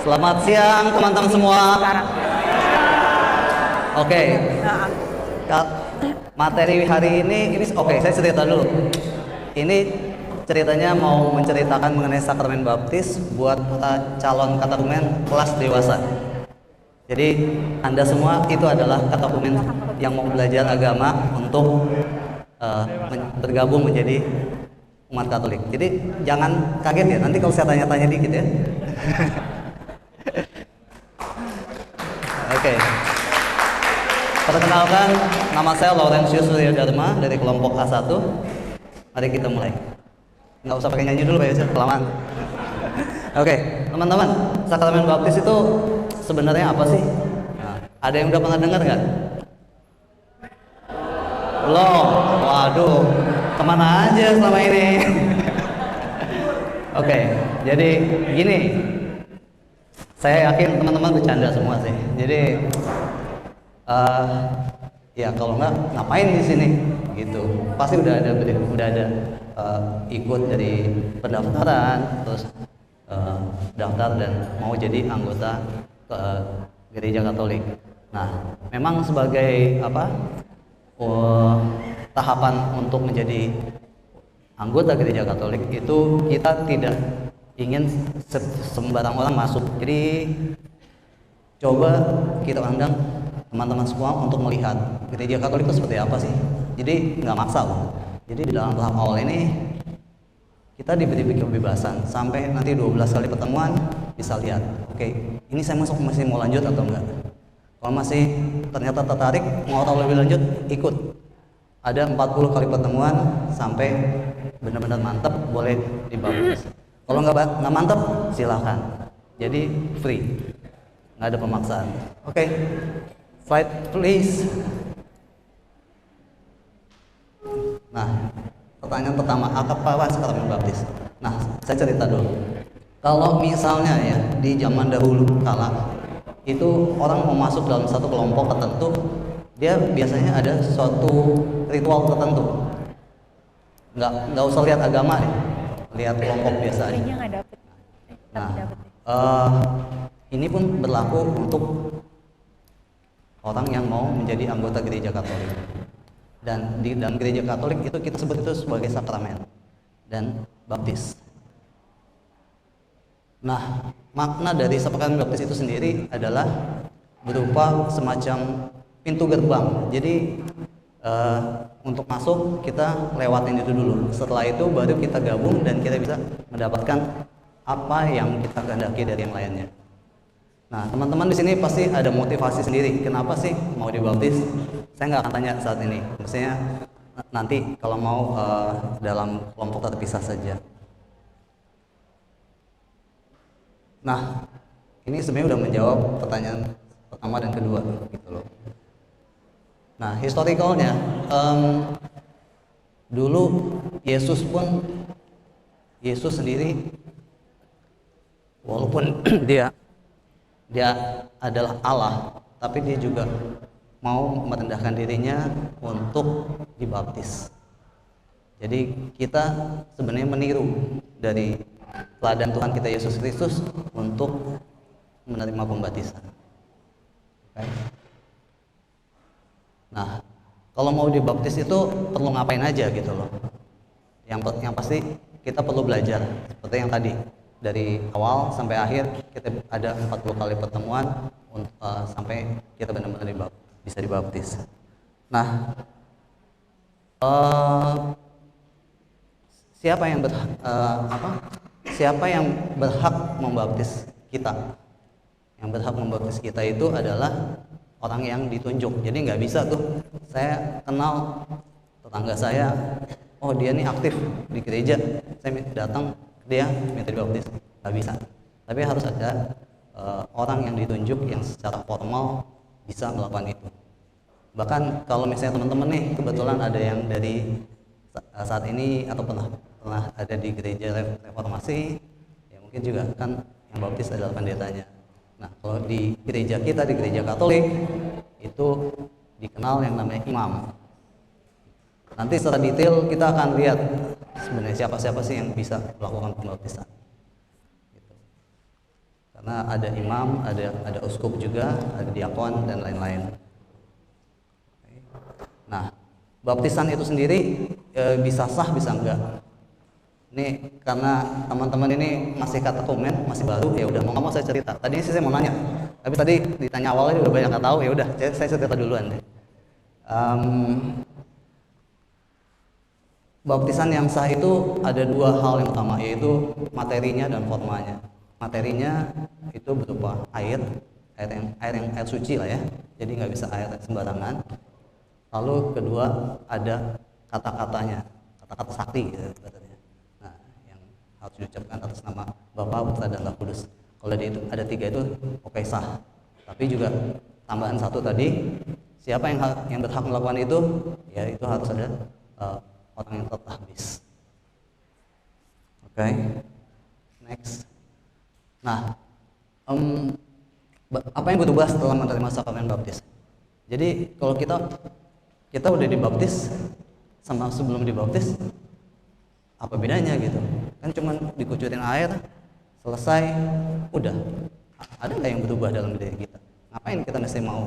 Selamat siang teman-teman semua. Oke. Materi hari ini oke, saya cerita dulu. Ini ceritanya mau menceritakan mengenai sakramen baptis buat calon katekumen kelas dewasa. Jadi Anda semua itu adalah katekumen yang mau belajar agama untuk bergabung menjadi umat Katolik. Jadi jangan kaget ya, nanti kalau saya tanya-tanya dikit ya. Oke. Perkenalkan, nama saya Laurentius Surya Dharma dari kelompok A1. Mari kita mulai. Nggak usah pakai nyanyi dulu Pak ya, kelamaan. Oke, teman-teman, sakramen baptis itu sebenarnya apa sih? Nah, ada yang udah pernah dengar nggak? Belum? Waduh, kemana aja selama ini? Oke, jadi gini. Saya yakin teman-teman bercanda semua sih. Jadi ya kalau nggak ngapain di sini gitu. Pasti udah ada ikut dari pendaftaran, terus daftar dan mau jadi anggota gereja Katolik. Nah, memang sebagai tahapan untuk menjadi anggota gereja Katolik itu kita tidak ingin sembarang orang masuk. Jadi coba kita undang teman-teman semua untuk melihat gereja Katolik itu seperti apa sih. Jadi nggak maksa loh. Jadi di dalam tahap awal ini kita diberi kebebasan sampai nanti 12 kali pertemuan bisa lihat. Oke, ini saya masih mau lanjut atau enggak. Kalau masih ternyata tertarik mau tahu lebih lanjut, ikut. Ada 40 kali pertemuan sampai benar-benar mantap boleh dibaptis. Kalau nggak mantap silahkan. Jadi free, nggak ada pemaksaan. Oke. Slide please. Nah, pertanyaan pertama, apa sakramen baptis? Nah, saya cerita dulu. Kalau misalnya ya di zaman dahulu kala itu orang mau masuk dalam satu kelompok tertentu, dia biasanya ada suatu ritual tertentu. Nggak usah lihat agama deh, lihat kelompok biasa aja. Nah, ini pun berlaku untuk orang yang mau menjadi anggota gereja Katolik. Dan di dalam gereja Katolik itu kita sebut itu sebagai sakramen dan baptis. Nah, makna dari sakramen baptis itu sendiri adalah berupa semacam pintu gerbang. Jadi untuk masuk kita lewatin itu dulu. Setelah itu baru kita gabung dan kita bisa mendapatkan apa yang kita kehendaki dari yang lainnya. Nah, teman-teman di sini pasti ada motivasi sendiri. Kenapa sih mau dibaptis? Saya nggak akan tanya saat ini. Maksudnya nanti kalau mau dalam kelompok terpisah saja. Nah, ini sebenarnya udah menjawab pertanyaan pertama dan kedua, gitu loh. Nah, historicalnya dulu Yesus sendiri, walaupun dia adalah Allah, tapi dia juga mau merendahkan dirinya untuk dibaptis. Jadi kita sebenarnya meniru dari teladan Tuhan kita Yesus Kristus untuk menerima pembaptisan. Okay. Nah, kalau mau dibaptis itu perlu ngapain aja gitu loh. Yang pasti kita perlu belajar seperti yang tadi. Dari awal sampai akhir kita ada 40 kali pertemuan sampai kita benar-benar bisa dibaptis. Nah, siapa yang berhak membaptis kita? Yang berhak membaptis kita itu adalah orang yang ditunjuk. Jadi nggak bisa tuh saya kenal tetangga saya, oh dia nih aktif di gereja, saya datang dia minta dibaptis. Nggak bisa. Tapi harus ada orang yang ditunjuk yang secara formal bisa melakukan itu. Bahkan kalau misalnya teman-teman nih kebetulan ada yang dari saat ini atau pernah ada di gereja reformasi, ya mungkin juga kan yang baptis adalah pendetanya. Nah, kalau di gereja kita, di gereja Katolik itu dikenal yang namanya imam. Nanti secara detail kita akan lihat sebenarnya siapa sih yang bisa melakukan pembaptisan. Gitu. karena ada imam, ada uskup juga, ada diakon dan lain-lain. Nah, baptisan itu sendiri bisa sah bisa enggak. Ini karena teman-teman ini masih katekumen, masih baru, ya udah mau nggak mau saya cerita. Tadinya sih saya mau nanya, tapi tadi ditanya awalnya udah banyak nggak tahu, ya udah saya cerita duluan deh. Baptisan yang sah itu ada dua hal yang utama, yaitu materinya dan formanya. Materinya itu berupa air suci lah ya, jadi nggak bisa air sembarangan. Lalu kedua ada kata-katanya, kata-kata sakti gitu katanya. Nah, yang harus diucapkan atas nama Bapa, Putra dan Roh Kudus. Kalau ada tiga itu oke sah. Tapi juga tambahan satu tadi, siapa yang berhak melakukan itu? Ya itu harus ada orang yang tertahbis. Oke. Next. Nah, apa yang berubah setelah menerima sakramen baptis? Jadi kalau kita udah dibaptis sama sebelum dibaptis, apa bedanya gitu? Kan cuman dikucurin air, selesai, udah. Ada nggak yang berubah dalam diri kita? Ngapain kita mesti mau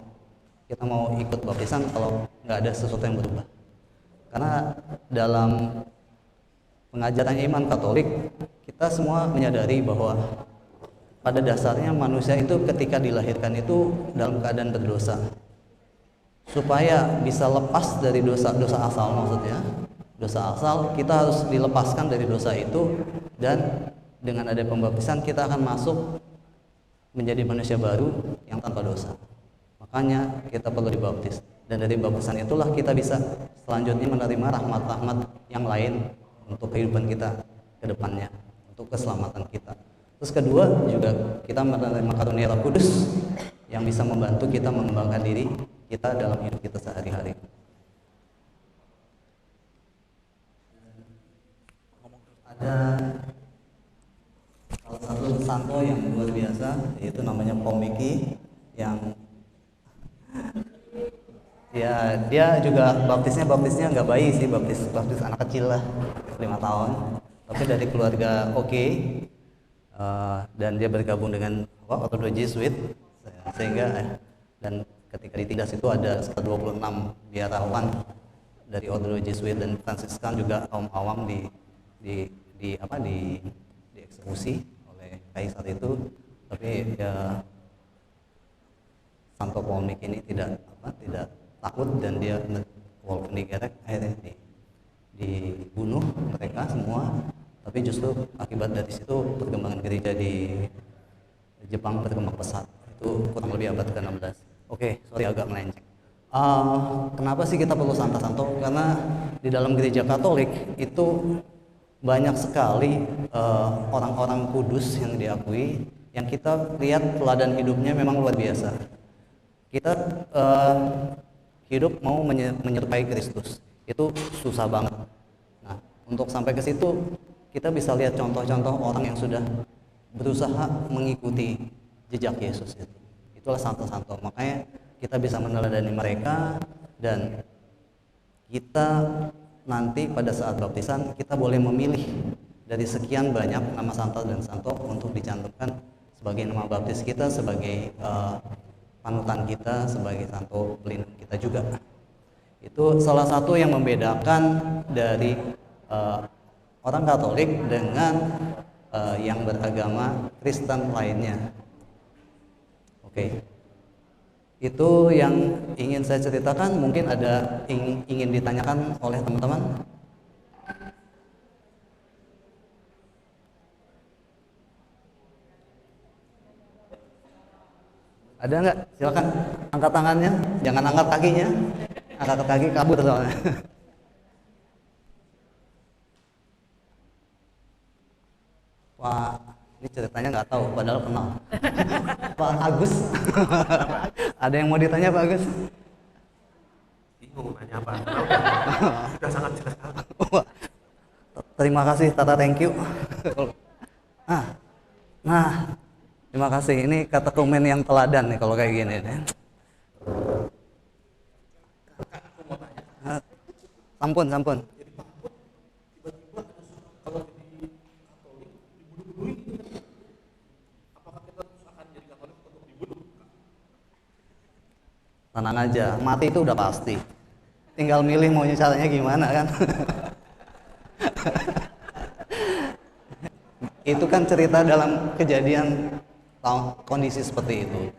ikut baptisan kalau nggak ada sesuatu yang berubah? Karena dalam pengajaran iman Katolik, kita semua menyadari bahwa pada dasarnya manusia itu ketika dilahirkan itu dalam keadaan berdosa. Supaya bisa lepas dari dosa asal, maksudnya dosa asal, kita harus dilepaskan dari dosa itu, dan dengan ada pembaptisan kita akan masuk menjadi manusia baru yang tanpa dosa. Makanya kita perlu dibaptis, dan dari baptisan itulah kita bisa selanjutnya menerima rahmat-rahmat yang lain untuk kehidupan kita ke depannya, untuk keselamatan kita. Terus kedua juga kita menerima karunia Roh Kudus yang bisa membantu kita mengembangkan diri kita dalam hidup kita sehari-hari. Ada salah satu santo yang luar biasa, yaitu namanya Paul Miki, yang ya dia juga baptisnya nggak bayi sih, baptis anak kecil lah, 5 tahun, tapi dari keluarga dan dia bergabung dengan ortodoks Jesuit, sehingga dan ketika ditindas itu ada sekitar 26 biarawan dari ortodoks Jesuit dan Fransiskan, juga kaum awam dieksekusi oleh kaisar itu. Tapi ya Santo Paul Miki ini tidak takut, dan dia walaupun digerek akhirnya dibunuh mereka semua. Tapi justru akibat dari situ perkembangan gereja di Jepang berkembang pesat. Itu kurang lebih abad ke-16. Oke, sorry agak melenceng. Kenapa sih kita perlu santo-santo? Karena di dalam gereja Katolik itu banyak sekali orang-orang kudus yang diakui, yang kita lihat teladan hidupnya memang luar biasa. Kita hidup mau menyerupai Kristus, itu susah banget. Nah, untuk sampai ke situ kita bisa lihat contoh-contoh orang yang sudah berusaha mengikuti jejak Yesus itu. Itulah santo-santo. Makanya kita bisa meneladani mereka, dan kita nanti pada saat baptisan kita boleh memilih dari sekian banyak nama santo dan santo untuk dicantumkan sebagai nama baptis kita, sebagai panutan kita, sebagai santo pelindung kita juga. Itu salah satu yang membedakan dari orang Katolik dengan yang beragama Kristen lainnya. Oke. Itu yang ingin saya ceritakan. Mungkin ada ingin ditanyakan oleh teman-teman. Ada nggak? Silakan angkat tangannya, jangan angkat kakinya. Angkat kaki kabur soalnya. Pak, ini ceritanya nggak tahu, padahal kenal. Pak Agus, ada yang mau ditanya Pak Agus? Bingung nanya apa? Sudah sangat jelas. Terima kasih, Tata, thank you. Nah, terima kasih. Ini kata komen yang teladan nih kalau kayak gini. Sampun. tenang aja, mati itu udah pasti. Tinggal milih maunya caranya gimana kan. Itu kan cerita dalam kejadian kondisi seperti itu.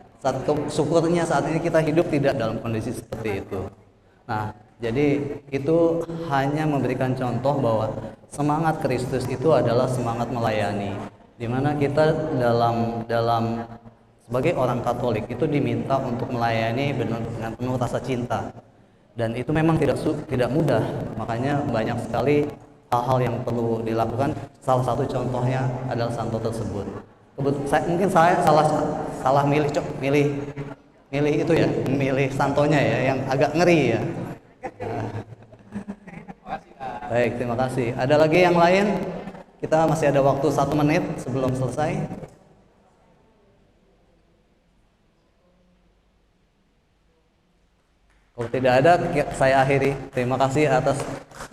Syukurnya saat ini kita hidup tidak dalam kondisi seperti itu. Nah, jadi itu hanya memberikan contoh bahwa semangat Kristus itu adalah semangat melayani, di mana kita dalam sebagai orang Katolik itu diminta untuk melayani dengan penuh rasa cinta, dan itu memang tidak mudah. Makanya banyak sekali hal-hal yang perlu dilakukan. Salah satu contohnya adalah santo tersebut. Mungkin saya salah milih itu ya, milih santonya ya, yang agak ngeri ya. Baik, terima kasih. Ada lagi yang lain? Kita masih ada waktu 1 menit sebelum selesai. Kalau tidak ada, saya akhiri. Terima kasih atas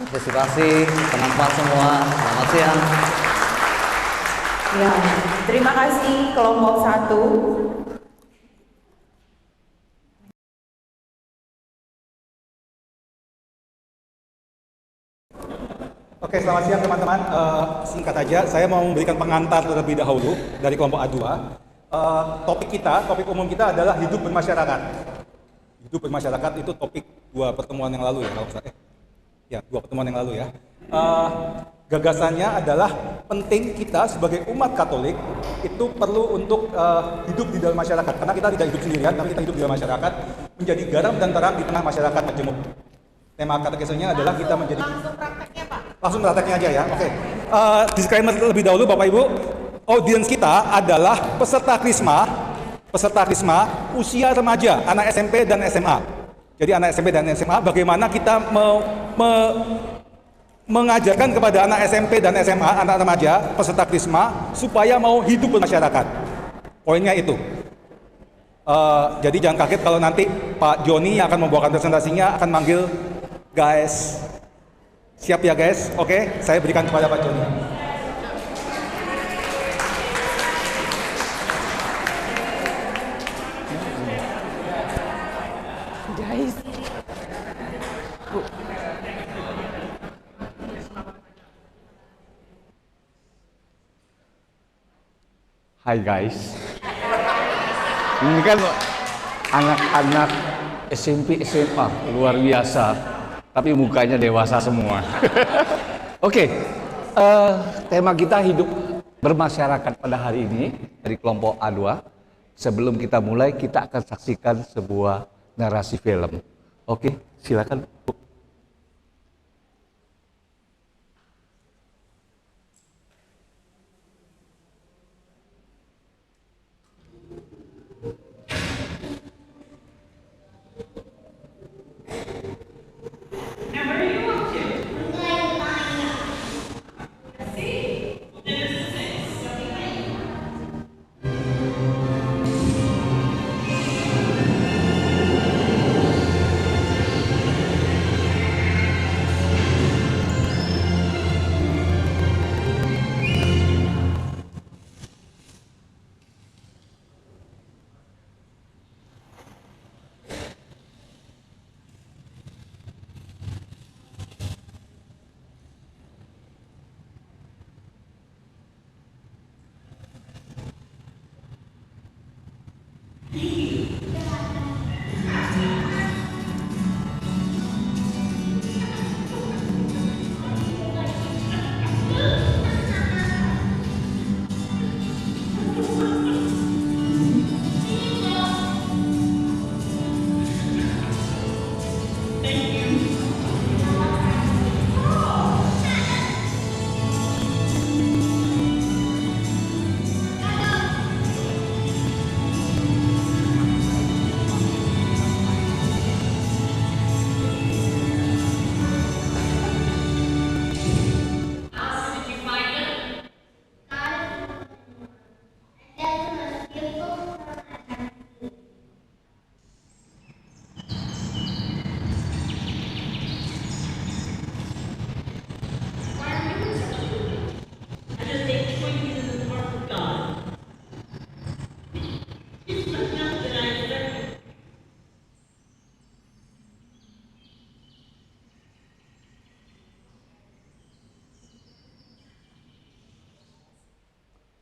partisipasi teman-teman semua. Selamat siang. Ya, terima kasih kelompok 1. Oke, selamat siang teman-teman. Singkat aja, saya mau memberikan pengantar terlebih dahulu dari kelompok A2. Topik umum kita adalah hidup bermasyarakat. Hidup bermasyarakat itu topik 2 pertemuan yang lalu ya, kalau saya. 2 pertemuan yang lalu ya. Gagasannya adalah penting kita sebagai umat Katolik itu perlu untuk hidup di dalam masyarakat, karena kita tidak hidup sendirian, tapi kita hidup di dalam masyarakat, menjadi garam dan terang di tengah masyarakat majemuk. Tema katekesenya adalah kita menjadi. Langsung prakteknya Pak. Langsung prakteknya aja ya. Oke. Disclaimer terlebih dahulu Bapak Ibu, audiens kita adalah peserta Krisma usia remaja, anak SMP dan SMA. Jadi anak SMP dan SMA, bagaimana kita mengajarkan kepada anak SMP dan SMA, anak remaja, peserta Krisma, supaya mau hidup bermasyarakat. Poinnya itu. Jadi jangan kaget kalau nanti Pak Joni yang akan membawakan presentasinya akan manggil guys. Siap ya guys? Oke, saya berikan kepada Pak Joni. Guys. Hai guys, ini kan anak-anak SMP SMA luar biasa, tapi mukanya dewasa semua. Oke, tema kita hidup bermasyarakat pada hari ini dari kelompok A2. Sebelum kita mulai, kita akan saksikan sebuah narasi film. Oke, silakan.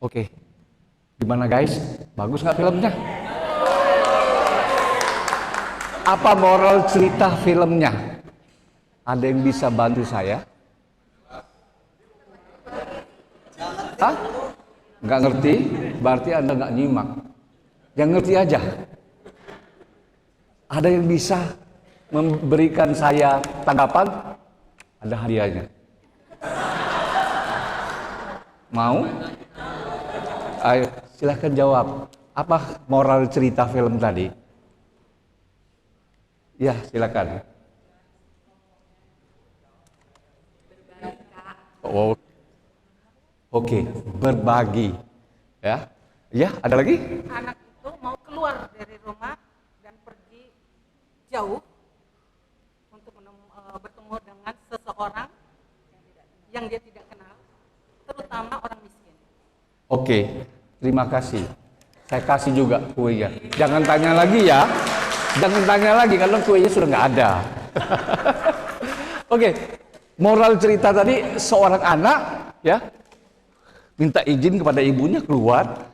Oke, gimana guys? Bagus nggak filmnya? Apa moral cerita filmnya? Ada yang bisa bantu saya? Hah? Nggak ngerti? Berarti Anda nggak nyimak. Yang ngerti aja. Ada yang bisa memberikan saya tanggapan? Ada hadiahnya. Mau? Ayo, silahkan jawab. Apa moral cerita film tadi? Ya, silakan. Oh, oke, berbagi. Ya, ya, ada lagi? Anak itu mau keluar dari rumah dan pergi jauh untuk bertemu dengan seseorang yang dia tidak kenal, terutama orang miskin. Oke, terima kasih. Saya kasih juga kuenya. Jangan tanya lagi ya. Jangan tanya lagi karena kuenya sudah nggak ada. Oke, moral cerita tadi seorang anak ya minta izin kepada ibunya keluar.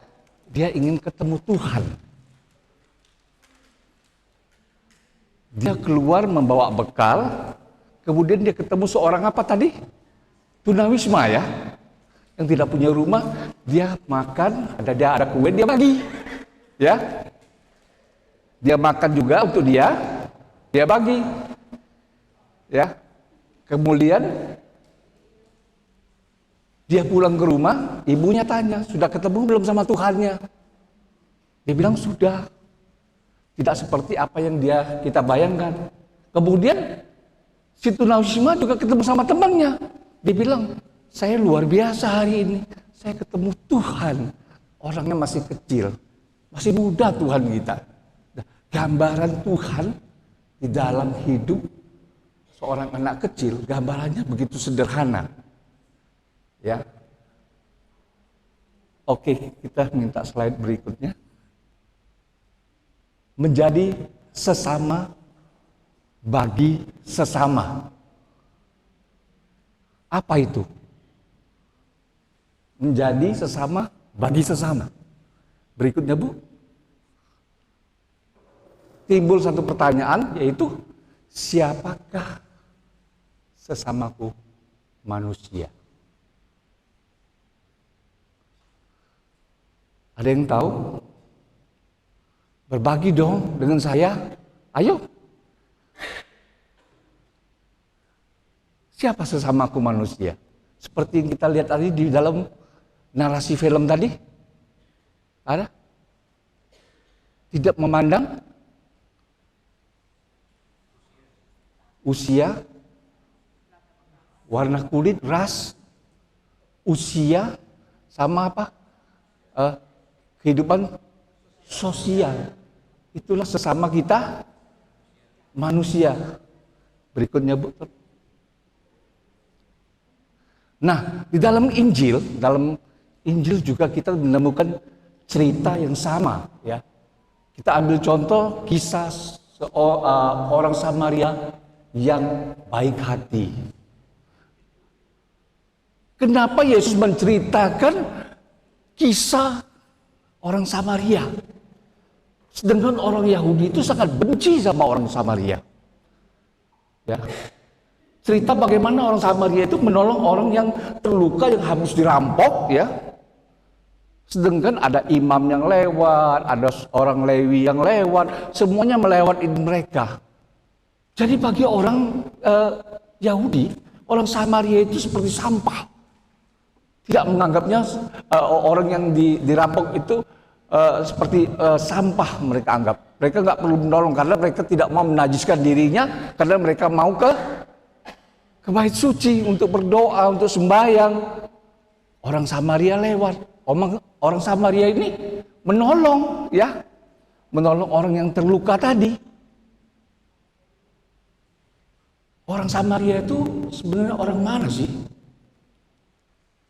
Dia ingin ketemu Tuhan. Dia keluar membawa bekal. Kemudian dia ketemu seorang apa tadi? Tunawisma ya. Yang tidak punya rumah, dia makan, ada kue, dia bagi. Ya. Dia makan juga untuk dia bagi. Ya. Kemudian dia pulang ke rumah, ibunya tanya, sudah ketemu belum sama Tuhannya? Dia bilang sudah. Tidak seperti apa yang kita bayangkan. Kemudian si tunawisma juga ketemu sama temannya. Dia bilang, saya luar biasa hari ini. Saya ketemu Tuhan. Orangnya masih kecil, masih muda Tuhan kita. Gambaran Tuhan di dalam hidup seorang anak kecil, gambarannya begitu sederhana. Ya. Oke, kita minta slide berikutnya. Menjadi sesama bagi sesama. Apa itu? Menjadi sesama bagi sesama. Berikutnya, Bu. Timbul satu pertanyaan, yaitu siapakah sesamaku manusia? Ada yang tahu? Berbagi dong dengan saya. Ayo. Siapa sesamaku manusia? Seperti yang kita lihat tadi di dalam narasi film tadi. Ada? Tidak memandang usia, warna kulit, ras, usia, sama apa? Kehidupan sosial. Itulah sesama kita manusia. Berikutnya, Bu. Nah, di dalam Injil juga kita menemukan cerita yang sama, ya. Kita ambil contoh kisah orang Samaria yang baik hati. Kenapa Yesus menceritakan kisah orang Samaria? Sedangkan orang Yahudi itu sangat benci sama orang Samaria. Ya. Cerita bagaimana orang Samaria itu menolong orang yang terluka, yang habis dirampok, ya. Sedangkan ada imam yang lewat, ada orang Lewi yang lewat, semuanya melewati mereka. Jadi bagi orang Yahudi, orang Samaria itu seperti sampah. Tidak menganggapnya orang yang dirampok itu seperti sampah mereka anggap. Mereka nggak perlu menolong karena mereka tidak mau menajiskan dirinya, karena mereka mau ke bait suci untuk berdoa, untuk sembahyang. Orang Samaria lewat. Orang Samaria ini menolong, ya, menolong orang yang terluka tadi. Orang Samaria itu sebenarnya orang mana sih?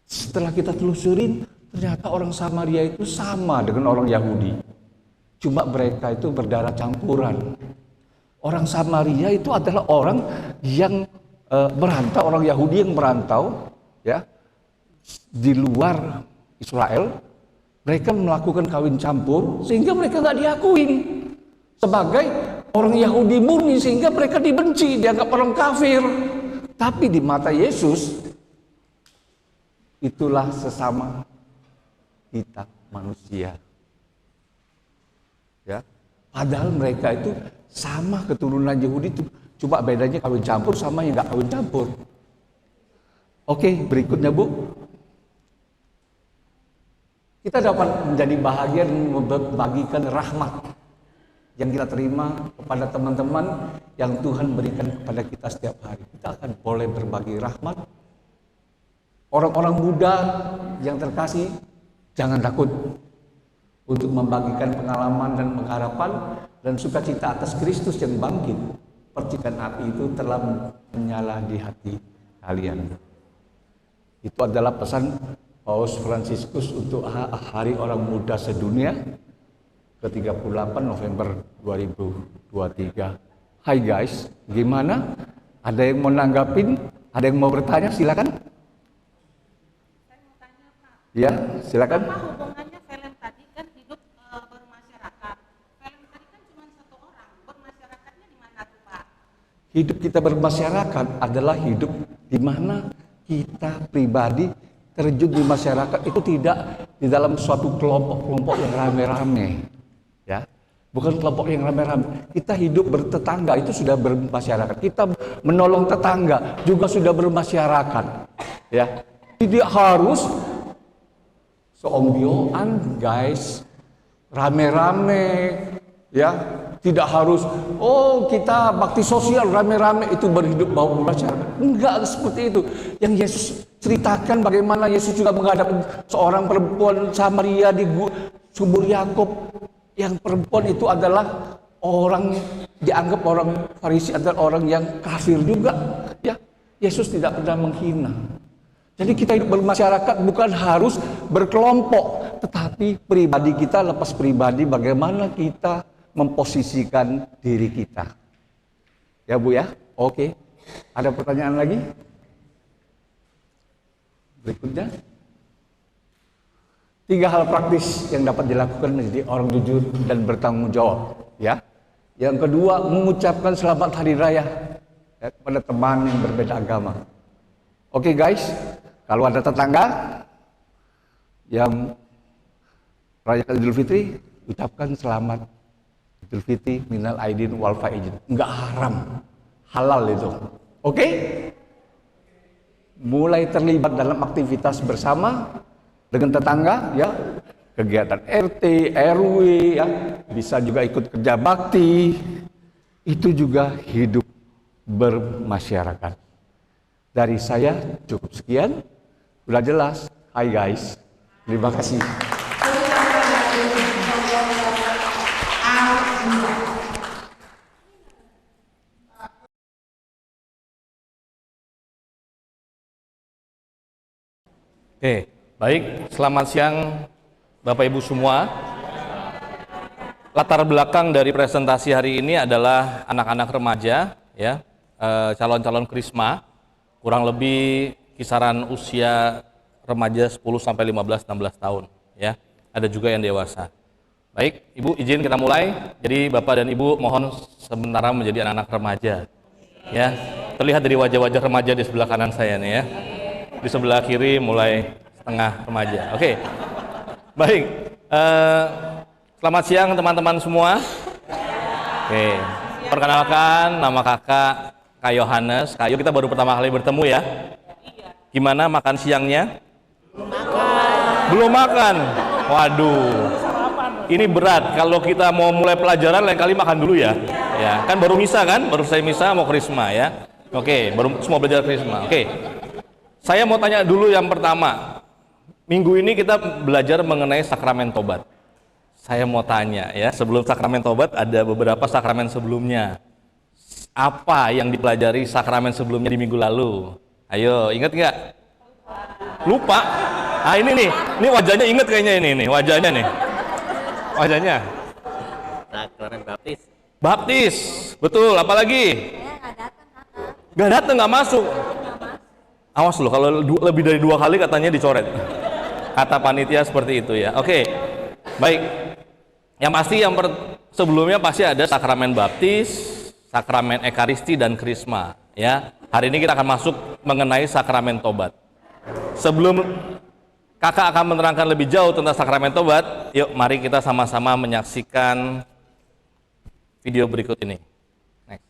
Setelah kita telusurin, ternyata orang Samaria itu sama dengan orang Yahudi. Cuma mereka itu berdarah campuran. Orang Samaria itu adalah orang yang merantau, orang Yahudi yang merantau, ya, di luar Israel, Mereka melakukan kawin campur sehingga mereka nggak diakuin sebagai orang Yahudi murni, sehingga mereka dibenci, dianggap orang kafir. Tapi di mata Yesus, itulah sesama kita manusia. Ya, padahal mereka itu sama keturunan Yahudi itu, cuma bedanya kawin campur sama yang nggak kawin campur. Oke, berikutnya Bu. Kita dapat menjadi bahagia dan membagikan rahmat yang kita terima kepada teman-teman yang Tuhan berikan kepada kita setiap hari. Kita akan boleh berbagi rahmat. Orang-orang muda yang terkasih, jangan takut untuk membagikan pengalaman dan pengharapan dan sukacita atas Kristus yang bangkit. Percikan api itu telah menyala di hati kalian. Itu adalah pesan Paus Fransiskus untuk Hari Orang Muda Sedunia ke-38 November 2023. Hai guys, gimana? Ada yang mau nanggapin? Ada yang mau bertanya? Silakan. Saya mau tanya Pak, Ya, silakan. apa hubungannya film tadi kan hidup bermasyarakat? Film tadi kan cuma satu orang, bermasyarakatnya di mana tuh Pak? Hidup kita bermasyarakat adalah hidup di mana kita pribadi terjun di masyarakat, itu tidak di dalam suatu kelompok-kelompok yang rame-rame. Ya, bukan kelompok yang rame-rame. Kita hidup bertetangga, itu sudah bermasyarakat. Kita menolong tetangga juga sudah bermasyarakat. Ya, tidak harus seombioan guys, rame-rame, ya, tidak harus kita bakti sosial rame-rame itu berhidup bau masyarakat. Enggak seperti itu. Yang Yesus ceritakan bagaimana Yesus juga menghadapi seorang perempuan Samaria di sumur Yakub. Yang perempuan itu adalah orang, dianggap orang Farisi, adalah orang yang kafir juga. Ya, Yesus tidak pernah menghina. Jadi kita hidup bermasyarakat bukan harus berkelompok, tetapi pribadi kita, lepas pribadi, bagaimana kita memposisikan diri kita. Ya Bu ya, oke. Ada pertanyaan lagi? Berikutnya. 3 hal praktis yang dapat dilakukan menjadi orang jujur dan bertanggung jawab. Ya. Yang kedua, mengucapkan selamat hari raya ya, kepada teman yang berbeda agama. Oke guys, kalau ada tetangga yang rayakan Idul Fitri, ucapkan selamat Idul Fitri minal aidin wal faizin. Enggak haram, halal itu. Oke? Mulai terlibat dalam aktivitas bersama dengan tetangga, ya, kegiatan RT, RW, ya, bisa juga ikut kerja bakti. Itu juga hidup bermasyarakat. Dari saya cukup sekian. Udah jelas. Hai guys, terima kasih. Oke, baik. Selamat siang Bapak Ibu semua. Latar belakang dari presentasi hari ini adalah anak-anak remaja, ya, calon-calon Krisma, kurang lebih kisaran usia remaja 10 sampai 15-16 tahun, ya. Ada juga yang dewasa. Baik, Ibu izin kita mulai. Jadi Bapak dan Ibu mohon sementara menjadi anak-anak remaja, ya. Terlihat dari wajah-wajah remaja di sebelah kanan saya nih, ya. Di sebelah kiri mulai setengah remaja. Oke, baik. Selamat siang teman-teman semua. Oke, perkenalkan nama kakak Kak Yohanes. Kak Yo, kita baru pertama kali bertemu ya. Gimana makan siangnya? Belum makan. Waduh, ini berat. Kalau kita mau mulai pelajaran lain kali makan dulu ya. Ya, kan baru misa kan? Baru saya misa mau krisma ya. Oke, baru semua belajar krisma. Oke. Saya mau tanya dulu yang pertama. Minggu ini kita belajar mengenai sakramen tobat. Saya mau tanya ya, sebelum sakramen tobat ada beberapa sakramen sebelumnya. Apa yang dipelajari sakramen sebelumnya di minggu lalu? Ayo, ingat nggak? Lupa? Ah ini nih, ini wajahnya inget kayaknya ini nih, wajahnya nih. Wajahnya. Sakramen baptis. Baptis, betul. Apalagi? Nggak datang, nggak masuk. Awas loh, kalau lebih dari 2 kali katanya dicoret. Kata panitia seperti itu ya. Oke, baik. Yang pasti sebelumnya pasti ada sakramen baptis, sakramen ekaristi dan krisma. Ya, hari ini kita akan masuk mengenai sakramen tobat. Sebelum kakak akan menerangkan lebih jauh tentang sakramen tobat, yuk mari kita sama-sama menyaksikan video berikut ini. Next.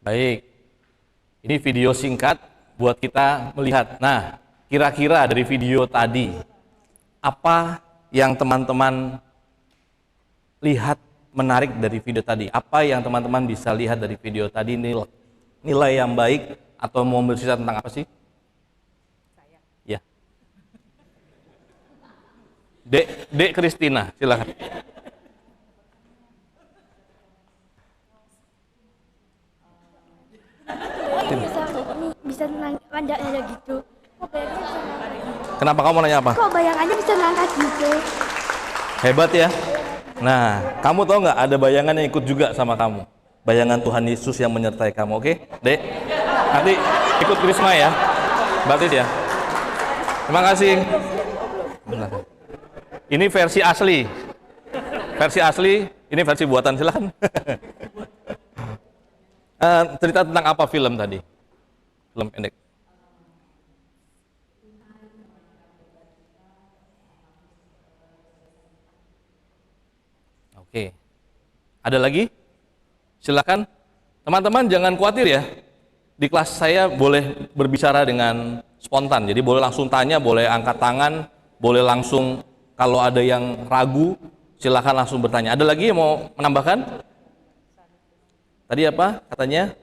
Baik, ini video singkat buat kita melihat. Nah, kira-kira dari video tadi, apa yang teman-teman lihat menarik dari video tadi? Apa yang teman-teman bisa lihat dari video tadi, nilai yang baik, atau mau bercerita tentang apa sih? Saya. Ya. Dek Kristina, silakan. Bisa nanya gitu. Kok bayangannya bisa ngangkat gitu? Kenapa kamu nanya apa? Kok bayangannya bisa ngangkat gitu? Hebat ya. Nah, kamu tahu nggak ada bayangan yang ikut juga sama kamu? Bayangan Tuhan Yesus yang menyertai kamu, oke? Dek, nanti ikut Krisma ya. Baptis ya. Terima kasih. Benar. Ini versi asli. Versi asli, ini versi buatan, silakan. Cerita tentang apa film tadi? Film pendek. Oke. Ada lagi? Silakan. Teman-teman jangan khawatir ya. Di kelas saya boleh berbicara dengan spontan. Jadi boleh langsung tanya, boleh angkat tangan, boleh langsung kalau ada yang ragu, silakan langsung bertanya. Ada lagi yang mau menambahkan? Tadi apa katanya?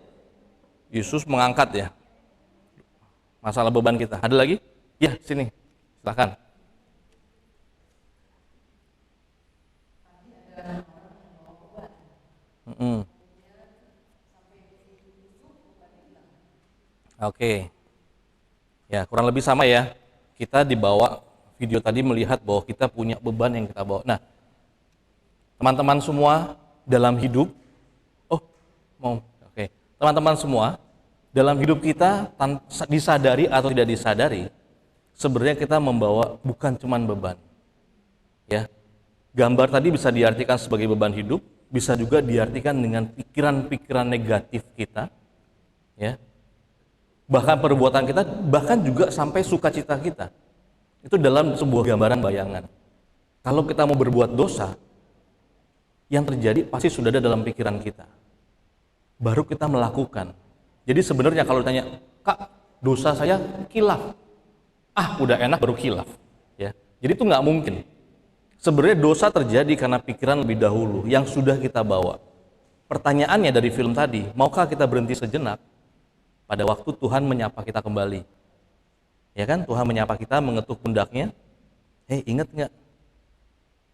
Yesus mengangkat ya masalah beban kita. Ada lagi? Ya, sini. Silakan. Oke. Ya, kurang lebih sama ya. Kita dibawa video tadi melihat bahwa kita punya beban yang kita bawa. Nah, teman-teman semua dalam hidup teman-teman semua dalam hidup kita disadari atau tidak disadari, sebenarnya kita membawa bukan cuman beban. Ya. Gambar tadi bisa diartikan sebagai beban hidup, bisa juga diartikan dengan pikiran-pikiran negatif kita. Ya. Bahkan perbuatan kita, bahkan juga sampai sukacita kita. Itu dalam sebuah gambaran bayangan. Kalau kita mau berbuat dosa, yang terjadi pasti sudah ada dalam pikiran kita. Baru kita melakukan. Jadi sebenarnya kalau ditanya, Kak, dosa saya khilaf. Udah enak baru khilaf. Ya. Jadi itu nggak mungkin. Sebenarnya dosa terjadi karena pikiran lebih dahulu yang sudah kita bawa. Pertanyaannya dari film tadi, maukah kita berhenti sejenak pada waktu Tuhan menyapa kita kembali? Ya kan, Tuhan menyapa kita, mengetuk pundaknya. Ingat nggak?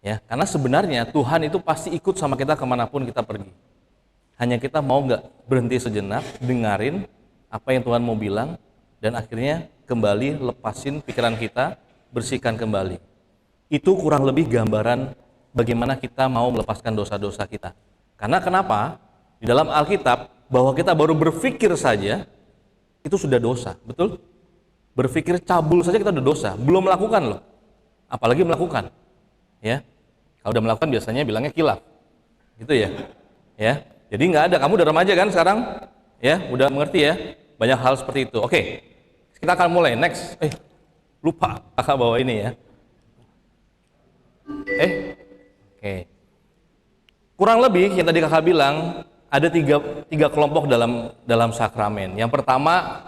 Ya, karena sebenarnya Tuhan itu pasti ikut sama kita kemanapun kita pergi. Hanya kita mau nggak berhenti sejenak, dengarin apa yang Tuhan mau bilang, dan akhirnya kembali lepasin pikiran kita, bersihkan kembali. Itu kurang lebih gambaran bagaimana kita mau melepaskan dosa-dosa kita. Karena kenapa? Di dalam Alkitab, bahwa kita baru berpikir saja, itu sudah dosa, betul? Berpikir cabul saja kita udah dosa, belum melakukan loh. Apalagi melakukan. Ya. Kalau udah melakukan biasanya bilangnya khilaf. Gitu ya. Ya. Jadi nggak ada, kamu udah remaja kan sekarang? Ya, udah mengerti ya? Banyak hal seperti itu. Oke, kita akan mulai, next. Lupa, kakak bawa ini ya. Oke. Kurang lebih yang tadi kakak bilang, ada tiga kelompok dalam sakramen. Yang pertama,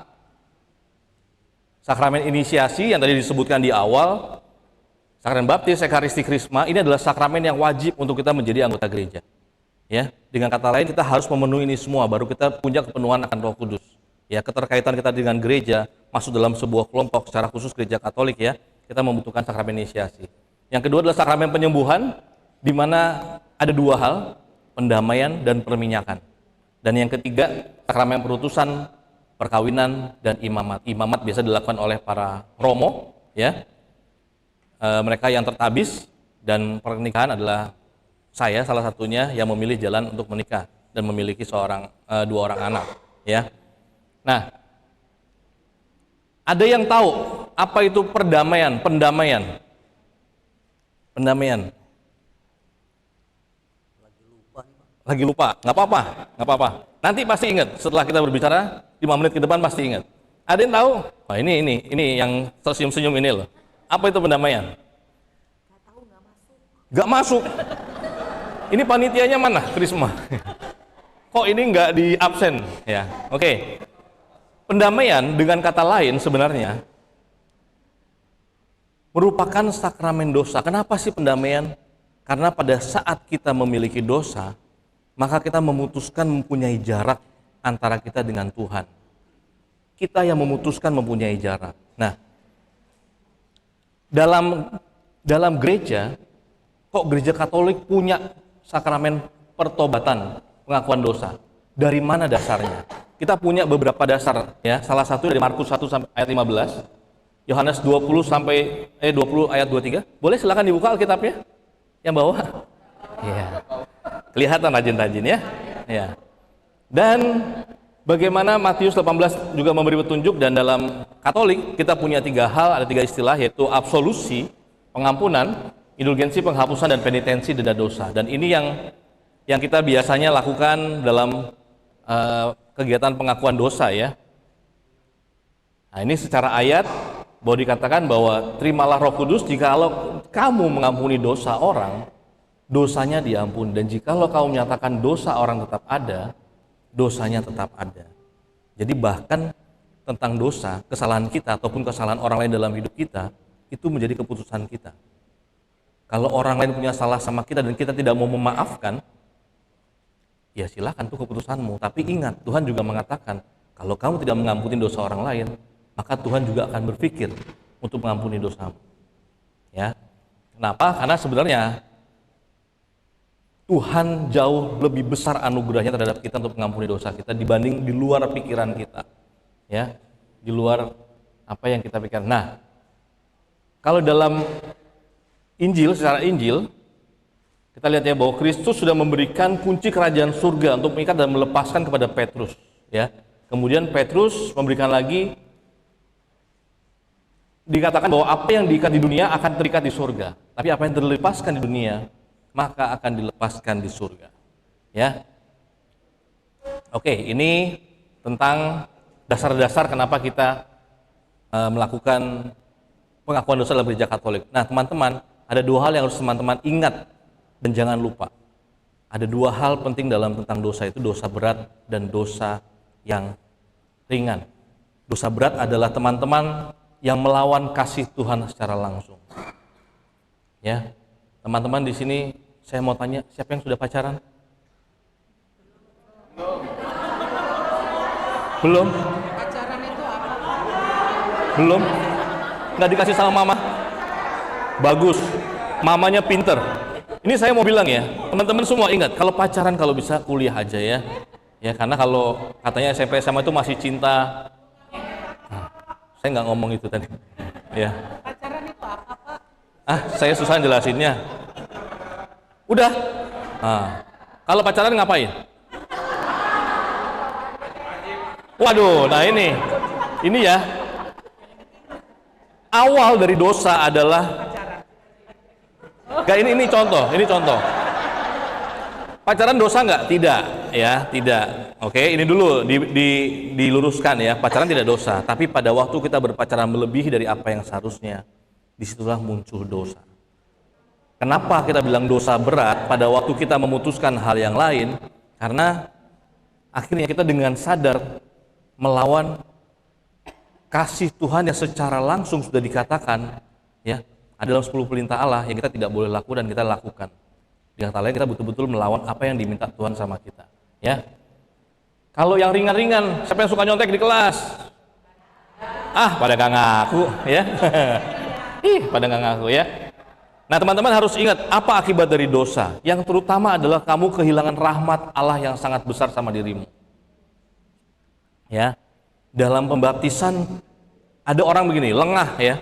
sakramen inisiasi yang tadi disebutkan di awal, Sakramen baptis, ekaristi, krisma ini adalah sakramen yang wajib untuk kita menjadi anggota gereja. Ya, dengan kata lain kita harus memenuhi ini semua baru kita punya kepenuhan akan Roh Kudus. Ya, keterkaitan kita dengan gereja masuk dalam sebuah kelompok, secara khusus gereja Katolik ya, kita membutuhkan sakramen inisiasi. Yang kedua adalah sakramen penyembuhan, di mana ada dua hal, pendamaian dan perminyakan. Dan yang ketiga, sakramen perutusan, perkawinan dan imamat. Imamat biasa dilakukan oleh para romo, ya, mereka yang tertabis, dan pernikahan adalah saya salah satunya yang memilih jalan untuk menikah dan memiliki dua orang anak, ya. Nah, ada yang tahu apa itu perdamaian, pendamaian? Pendamaian. Lagi lupa, nggak apa-apa. Nanti pasti ingat. Setelah kita berbicara 5 menit ke depan pasti ingat. Ada yang tahu? Wah, ini yang tersenyum-senyum ini loh. Apa itu pendamaian? Nggak masuk. Ini panitianya mana, Krisma? Kok ini nggak di absen? Ya, oke. Pendamaian dengan kata lain sebenarnya merupakan sakramen dosa. Kenapa sih pendamaian? Karena pada saat kita memiliki dosa, maka kita memutuskan mempunyai jarak antara kita dengan Tuhan. Kita yang memutuskan mempunyai jarak. Nah, dalam gereja, kok gereja Katolik punya sakramen pertobatan, pengakuan dosa? Dari mana dasarnya? Kita punya beberapa dasar, ya. Salah satu dari Markus 1 sampai ayat 15, Yohanes 20 ayat 23. Boleh silakan dibuka Alkitabnya? Yang bawah. Iya. Kelihatan rajin-rajin ya. Ya. Dan bagaimana Matius 18 juga memberi petunjuk, dan dalam Katolik kita punya 3 hal, ada 3 istilah, yaitu absolusi, pengampunan, indulgensi, penghapusan, dan penitensi denda dosa. Dan ini yang kita biasanya lakukan dalam kegiatan pengakuan dosa ya. Nah, ini secara ayat bahwa dikatakan bahwa terimalah Roh Kudus jikalau kamu mengampuni dosa orang, dosanya diampuni, dan jikalau kamu menyatakan dosa orang tetap ada, dosanya tetap ada. Jadi bahkan tentang dosa, kesalahan kita ataupun kesalahan orang lain dalam hidup kita, itu menjadi keputusan kita. Kalau orang lain punya salah sama kita dan kita tidak mau memaafkan, ya silakan, itu keputusanmu. Tapi ingat, Tuhan juga mengatakan, kalau kamu tidak mengampuni dosa orang lain, maka Tuhan juga akan berpikir untuk mengampuni dosamu. Ya, kenapa? Karena sebenarnya Tuhan jauh lebih besar anugerahnya terhadap kita untuk mengampuni dosa kita dibanding di luar pikiran kita, ya, di luar apa yang kita pikirkan. Nah, kalau dalam Injil, secara Injil, kita lihat ya bahwa Kristus sudah memberikan kunci kerajaan surga untuk mengikat dan melepaskan kepada Petrus. Ya, kemudian Petrus memberikan lagi, dikatakan bahwa apa yang diikat di dunia akan terikat di surga, tapi apa yang dilepaskan di dunia maka akan dilepaskan di surga. Ya, oke, ini tentang dasar-dasar kenapa kita melakukan pengakuan dosa dalam gereja Katolik. Nah, teman-teman, ada 2 hal yang harus teman-teman ingat dan jangan lupa. Ada 2 hal penting dalam tentang dosa, itu dosa berat dan dosa yang ringan. Dosa berat adalah teman-teman yang melawan kasih Tuhan secara langsung. Ya, teman-teman di sini saya mau tanya, siapa yang sudah pacaran? Belum? Pacaran itu apa? Belum? Nggak dikasih sama mama? Bagus, mamanya pinter. Ini saya mau bilang ya, teman-teman semua ingat, kalau pacaran kalau bisa kuliah aja ya. Ya, karena kalau katanya SMP SMA itu masih cinta. Nah, saya nggak ngomong itu tadi. Ya. Pacaran itu apa, Pak? Saya susah jelasinnya. Udah. Kalau pacaran ngapain? Waduh, nah ini ya. Awal dari dosa adalah ini contoh. Pacaran dosa nggak? Tidak, ya, tidak. Oke, ini dulu diluruskan ya. Pacaran tidak dosa, tapi pada waktu kita berpacaran melebihi dari apa yang seharusnya, disitulah muncul dosa. Kenapa kita bilang dosa berat pada waktu kita memutuskan hal yang lain? Karena akhirnya kita dengan sadar melawan kasih Tuhan yang secara langsung sudah dikatakan, ya, Ada dalam 10 perintah Allah yang kita tidak boleh lakukan dan kita lakukan. Dengan kata lain kita betul-betul melawan apa yang diminta Tuhan sama kita. Ya. Kalau yang ringan-ringan, siapa yang suka nyontek di kelas? Pada gak ngaku ya. Pada gak ngaku ya. Nah teman-teman harus ingat apa akibat dari dosa. Yang terutama adalah kamu kehilangan rahmat Allah yang sangat besar sama dirimu. Ya, dalam pembaptisan ada orang begini, lengah ya.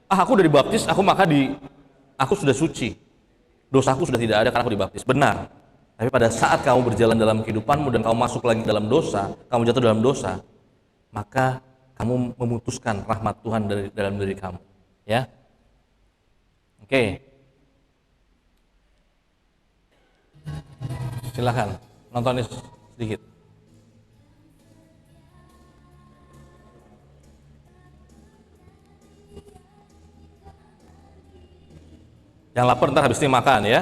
Aku udah dibaptis, aku sudah suci. Dosaku sudah tidak ada karena aku dibaptis. Benar. Tapi pada saat kamu berjalan dalam kehidupanmu dan kamu masuk lagi dalam dosa, kamu jatuh dalam dosa, maka kamu memutuskan rahmat Tuhan dari dalam diri kamu. Ya. Oke. Silakan nonton sedikit. Yang lapar ntar habis ini makan ya.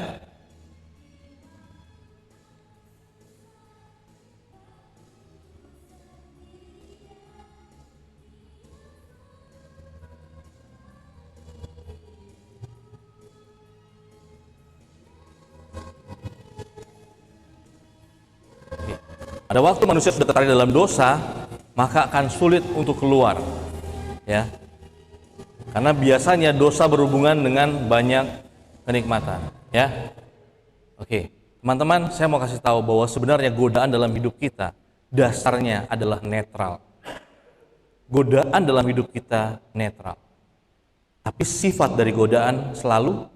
Pada waktu manusia sudah tertarik dalam dosa, maka akan sulit untuk keluar. Ya. Karena biasanya dosa berhubungan dengan banyak kenikmatan, ya. Oke, teman-teman, saya mau kasih tahu bahwa sebenarnya godaan dalam hidup kita dasarnya adalah netral. Godaan dalam hidup kita netral. Tapi sifat dari godaan selalu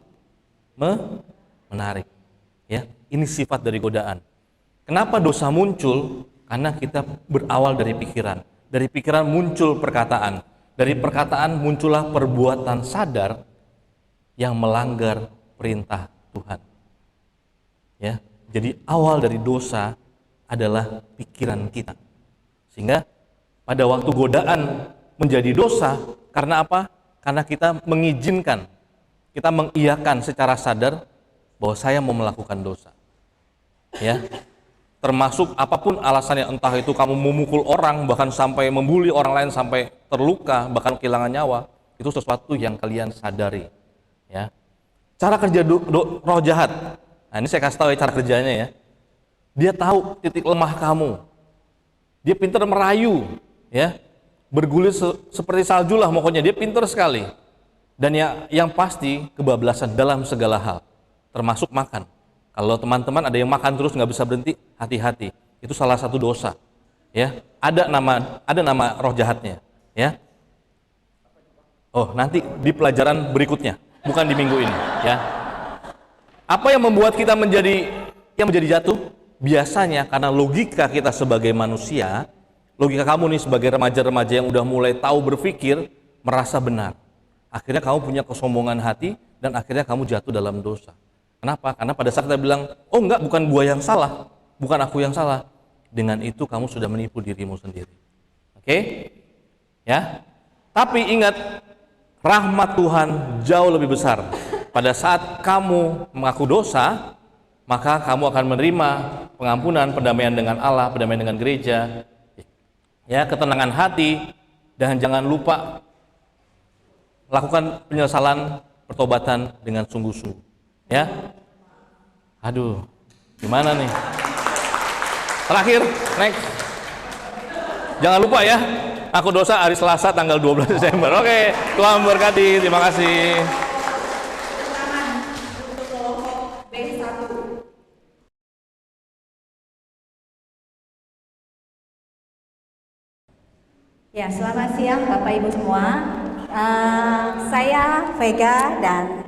menarik. Ya, ini sifat dari godaan. Kenapa dosa muncul? Karena kita berawal dari pikiran. Dari pikiran muncul perkataan. Dari perkataan muncullah perbuatan sadar yang melanggar perintah Tuhan. Ya, jadi awal dari dosa adalah pikiran kita. Sehingga pada waktu godaan menjadi dosa, karena apa? Karena kita mengizinkan, kita mengiyakan secara sadar bahwa saya mau melakukan dosa. Ya. Termasuk apapun alasannya, entah itu kamu memukul orang, bahkan sampai membuli orang lain sampai terluka, bahkan kehilangan nyawa, itu sesuatu yang kalian sadari. Ya. Cara kerja roh jahat. Nah, ini saya kasih tahu ya cara kerjanya ya. Dia tahu titik lemah kamu. Dia pintar merayu, ya. Bergulir seperti salju lah pokoknya, dia pintar sekali. Dan yang pasti kebablasan dalam segala hal, termasuk makan. Kalau teman-teman ada yang makan terus nggak bisa berhenti, hati-hati. Itu salah satu dosa. Ya, ada nama roh jahatnya, ya. Oh, nanti di pelajaran berikutnya, bukan di minggu ini, ya. Apa yang membuat kita menjadi jatuh? Biasanya karena logika kita sebagai manusia, logika kamu nih sebagai remaja-remaja yang udah mulai tahu berpikir, merasa benar. Akhirnya kamu punya kesombongan hati dan akhirnya kamu jatuh dalam dosa. Kenapa? Karena pada saat kita bilang, oh enggak, bukan gua yang salah, bukan aku yang salah. Dengan itu kamu sudah menipu dirimu sendiri. Oke? Ya. Tapi ingat, rahmat Tuhan jauh lebih besar. Pada saat kamu mengaku dosa, maka kamu akan menerima pengampunan, perdamaian dengan Allah, perdamaian dengan gereja, ya, ketenangan hati, dan jangan lupa lakukan penyesalan, pertobatan dengan sungguh-sungguh. Ya, aduh, gimana nih? Terakhir, next. Jangan lupa ya, aku dosa hari Selasa tanggal 12 Desember. Oke, Tuhan memberkati. Terima kasih. Ya, selamat siang Bapak Ibu semua. Saya Vega dan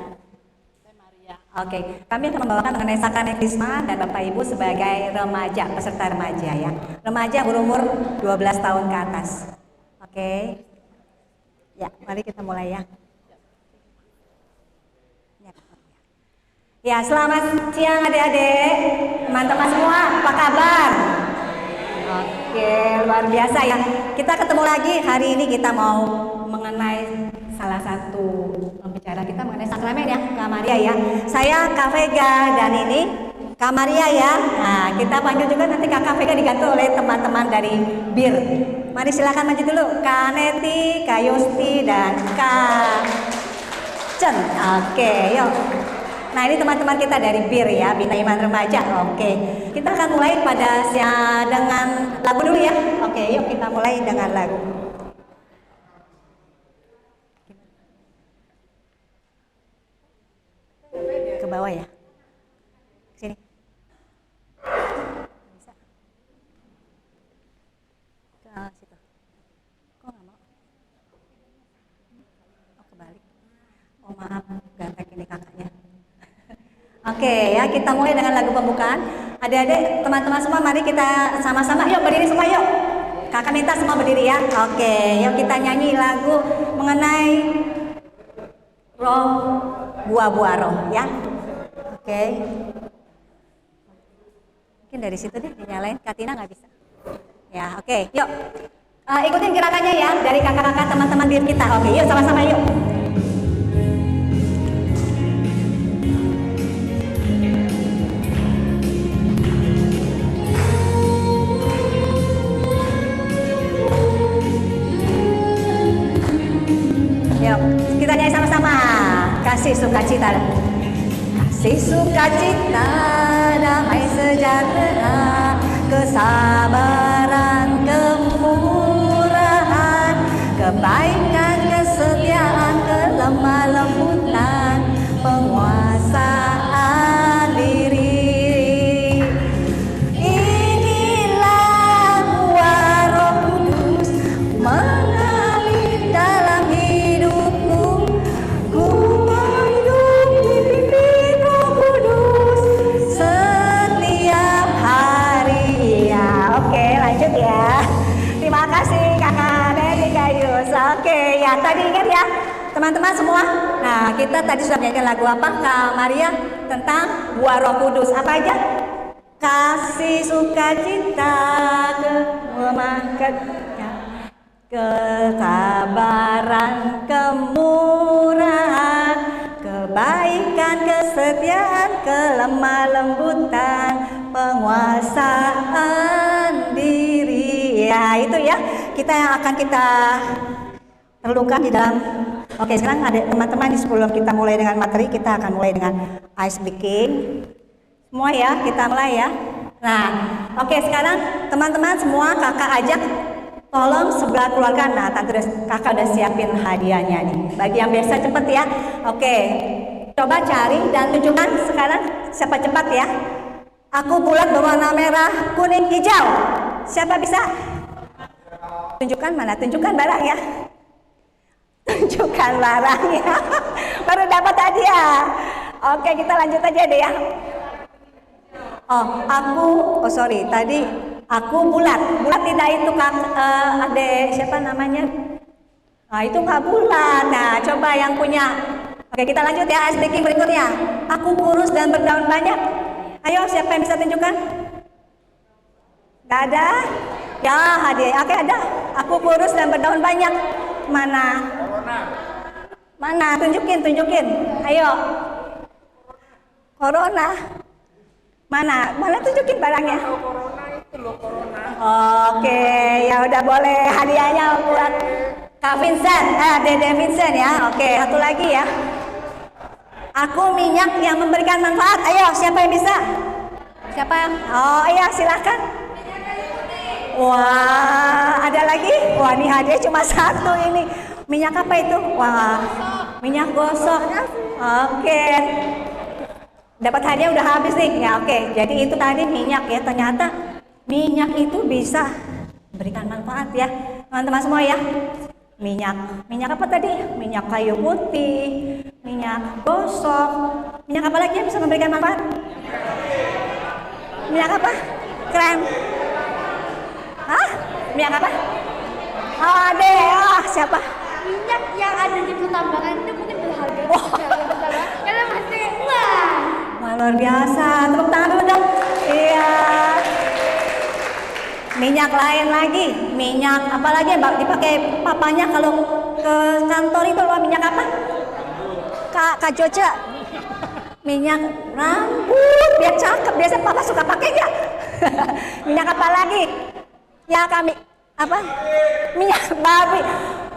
Oke, kami akan membawakan mengenai Sakramenen Krisma dan Bapak Ibu sebagai remaja, peserta remaja ya. Remaja berumur 12 tahun ke atas. Oke. Ya, mari kita mulai ya. Ya, selamat siang adik-adik, teman-teman semua, apa kabar? Oke, luar biasa ya. Kita ketemu lagi hari ini, kita mau mengenai salah satu pembicara kita mengenai sakramen ya, Kak Maria ya. Saya Kak Vega dan ini Kak Maria ya. Nah, kita panggil juga nanti Kak Vega diganti oleh teman-teman dari BIR. Mari silakan maju dulu, Kak Neti, Kak Yusti dan Kak Cen. Oke, yuk. Nah ini teman-teman kita dari BIR ya, Bina Iman Remaja. Oke, kita akan mulai dengan lagu dulu ya. Oke, yuk kita mulai dengan lagu. Ke bawah ya. Sini. Bisa. Ke situ. Kok nggak mau? Oh kebalik. Oh maaf, gantek ini kakaknya. Oke ya, kita mulai dengan lagu pembukaan. Adik-adik, teman-teman semua, mari kita sama-sama. Yuk berdiri semua yuk. Kakak minta semua berdiri ya. Oke, yuk kita nyanyi lagu mengenai roh, buah-buah roh ya. Oke. Mungkin dari situ deh dinyalain. Katina nggak bisa. Ya, oke. Yuk. Ikutin gerakannya ya dari kakak-kakak teman-teman BIR kita. Oke, yuk sama-sama yuk. Yuk, kita nyanyi sama-sama. Kasih sukacita. Kasih sukacita, damai sejahtera, kesabaran, kemurahan, kebaikan, kesetiaan, kelemah lembutan, penguasaan diri. Inilah buah Roh Kudus mengalir dalam hidupku. Ku mau hidup dipimpin Roh Kudus setiap hari. Ya, oke, lanjut ya. Terima kasih Kakak Dedi Gayus. Oke, ya tadi ingat ya teman-teman semua. Nah, kita tadi sudah menyanyikan lagu apa Kak Maria tentang buah Roh Kudus. Apa aja? Kasih, sukacita, kesabaran, kemurahan, kebaikan, kesetiaan, kelemah lembutan, penguasaan diri. Ya, itu ya. Kita yang akan kita perlukan di dalam. Oke, sekarang ada teman-teman sebelum kita mulai dengan materi, kita akan mulai dengan ice breaking. Semua ya, kita mulai ya. Nah, oke sekarang teman-teman semua kakak ajak tolong sebelah keluarga. Nah, tante kakak udah siapin hadiahnya nih. Bagi yang biasa cepet ya. Oke, coba cari dan tunjukkan sekarang siapa cepat ya. Aku bulat berwarna merah, kuning, hijau. Siapa bisa? Tunjukkan mana? Tunjukkan barang ya. Tunjukkan barangnya. Baru dapat hadiah. Oke, kita lanjut aja deh ya. Tadi aku bulat tidak itu adek siapa namanya? Nah itu nggak bulat. Nah coba yang punya. Oke kita lanjut ya ice breaking berikutnya. Aku kurus dan berdaun banyak. Ayo siapa yang bisa tunjukkan? Gak ada? Ya hadiah. Oke ada. Aku kurus dan berdaun banyak. Mana? Mana? Tunjukin. Ayo. Corona. Mana tunjukin barangnya? Corona itu loh, corona. Oke, ya udah boleh hadiahnya buat Kak Vincent, Dede Vincent ya. Oke, satu lagi ya. Aku minyak yang memberikan manfaat. Ayo, siapa yang bisa? Siapa? Oh iya, silakan. Wah, ada lagi? Wah, ini hadiah cuma satu ini. Minyak apa itu? Wah, minyak gosok. Oke. Dapat hadiah udah habis nih. Ya oke. Jadi itu tadi minyak ya. Ternyata minyak itu bisa memberikan manfaat ya. Teman-teman semua ya. Minyak apa tadi? Minyak kayu putih, minyak gosok. Minyak apa lagi yang bisa memberikan manfaat? Minyak apa? Krem. Hah? Minyak apa? Oh, siapa? Minyak yang ada di pertambangan itu mungkin berharga. Karena masih Wah, luar biasa. Tepuk tangan dulu dong. Iya. Minyak lain lagi. Minyak apa lagi yang dipakai papanya kalau ke kantor itu loh, minyak apa? Kak Joca. Minyak rambut biar cakep. Biasa papa suka pakai ya. Minyak apa lagi? Ya kami apa? Minyak babi.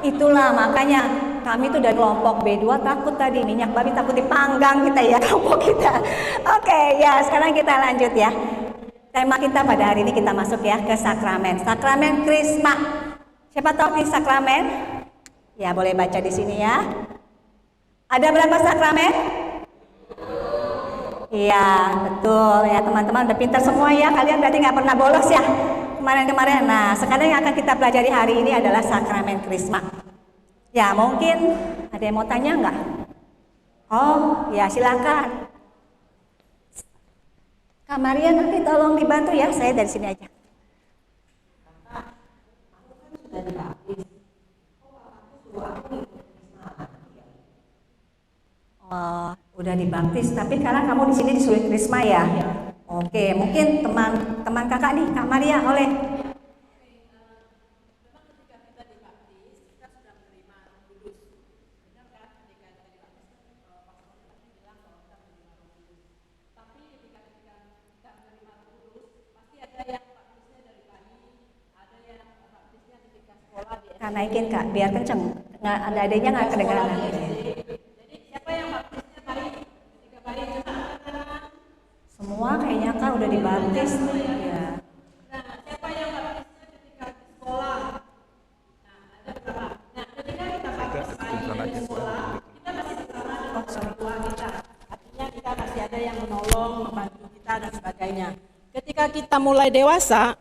Itulah makanya kami tuh dari kelompok B2 takut tadi minyak babi takut dipanggang kita ya kelompok kita. Oke, ya sekarang kita lanjut ya. Tema kita pada hari ini kita masuk ya ke sakramen. Sakramen Krisma. Siapa tahu arti sakramen? Ya boleh baca di sini ya. Ada berapa sakramen? Iya betul ya teman-teman udah pintar semua ya. Kalian berarti nggak pernah bolos ya kemarin-kemarin. Nah sekarang yang akan kita pelajari hari ini adalah sakramen Krisma. Ya mungkin ada yang mau tanya nggak? Oh ya silakan. Kak Maria nanti tolong dibantu ya, saya dari sini aja. Oh, udah dibaptis, tapi sekarang kamu di sini disuruh krisma ya? Oke, mungkin teman kakak nih, Kak Maria, oleh. Kak naikin Kak, biar kenceng. Nggak ada adanya nggak kedengaran. Semua kayaknya Kak udah dibaptis. Ya. Artinya kita masih ada yang menolong, membantu kita dan sebagainya. Ketika kita mulai dewasa,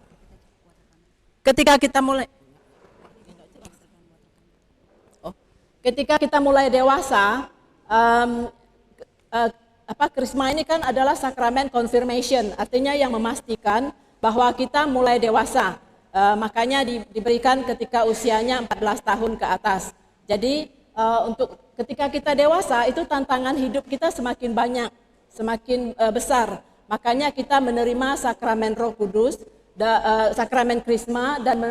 Krisma ini kan adalah sakramen confirmation, artinya yang memastikan bahwa kita mulai dewasa. Makanya diberikan ketika usianya 14 tahun ke atas. Jadi untuk ketika kita dewasa itu tantangan hidup kita semakin banyak, semakin besar. Makanya kita menerima sakramen Roh Kudus, sakramen Krisma dan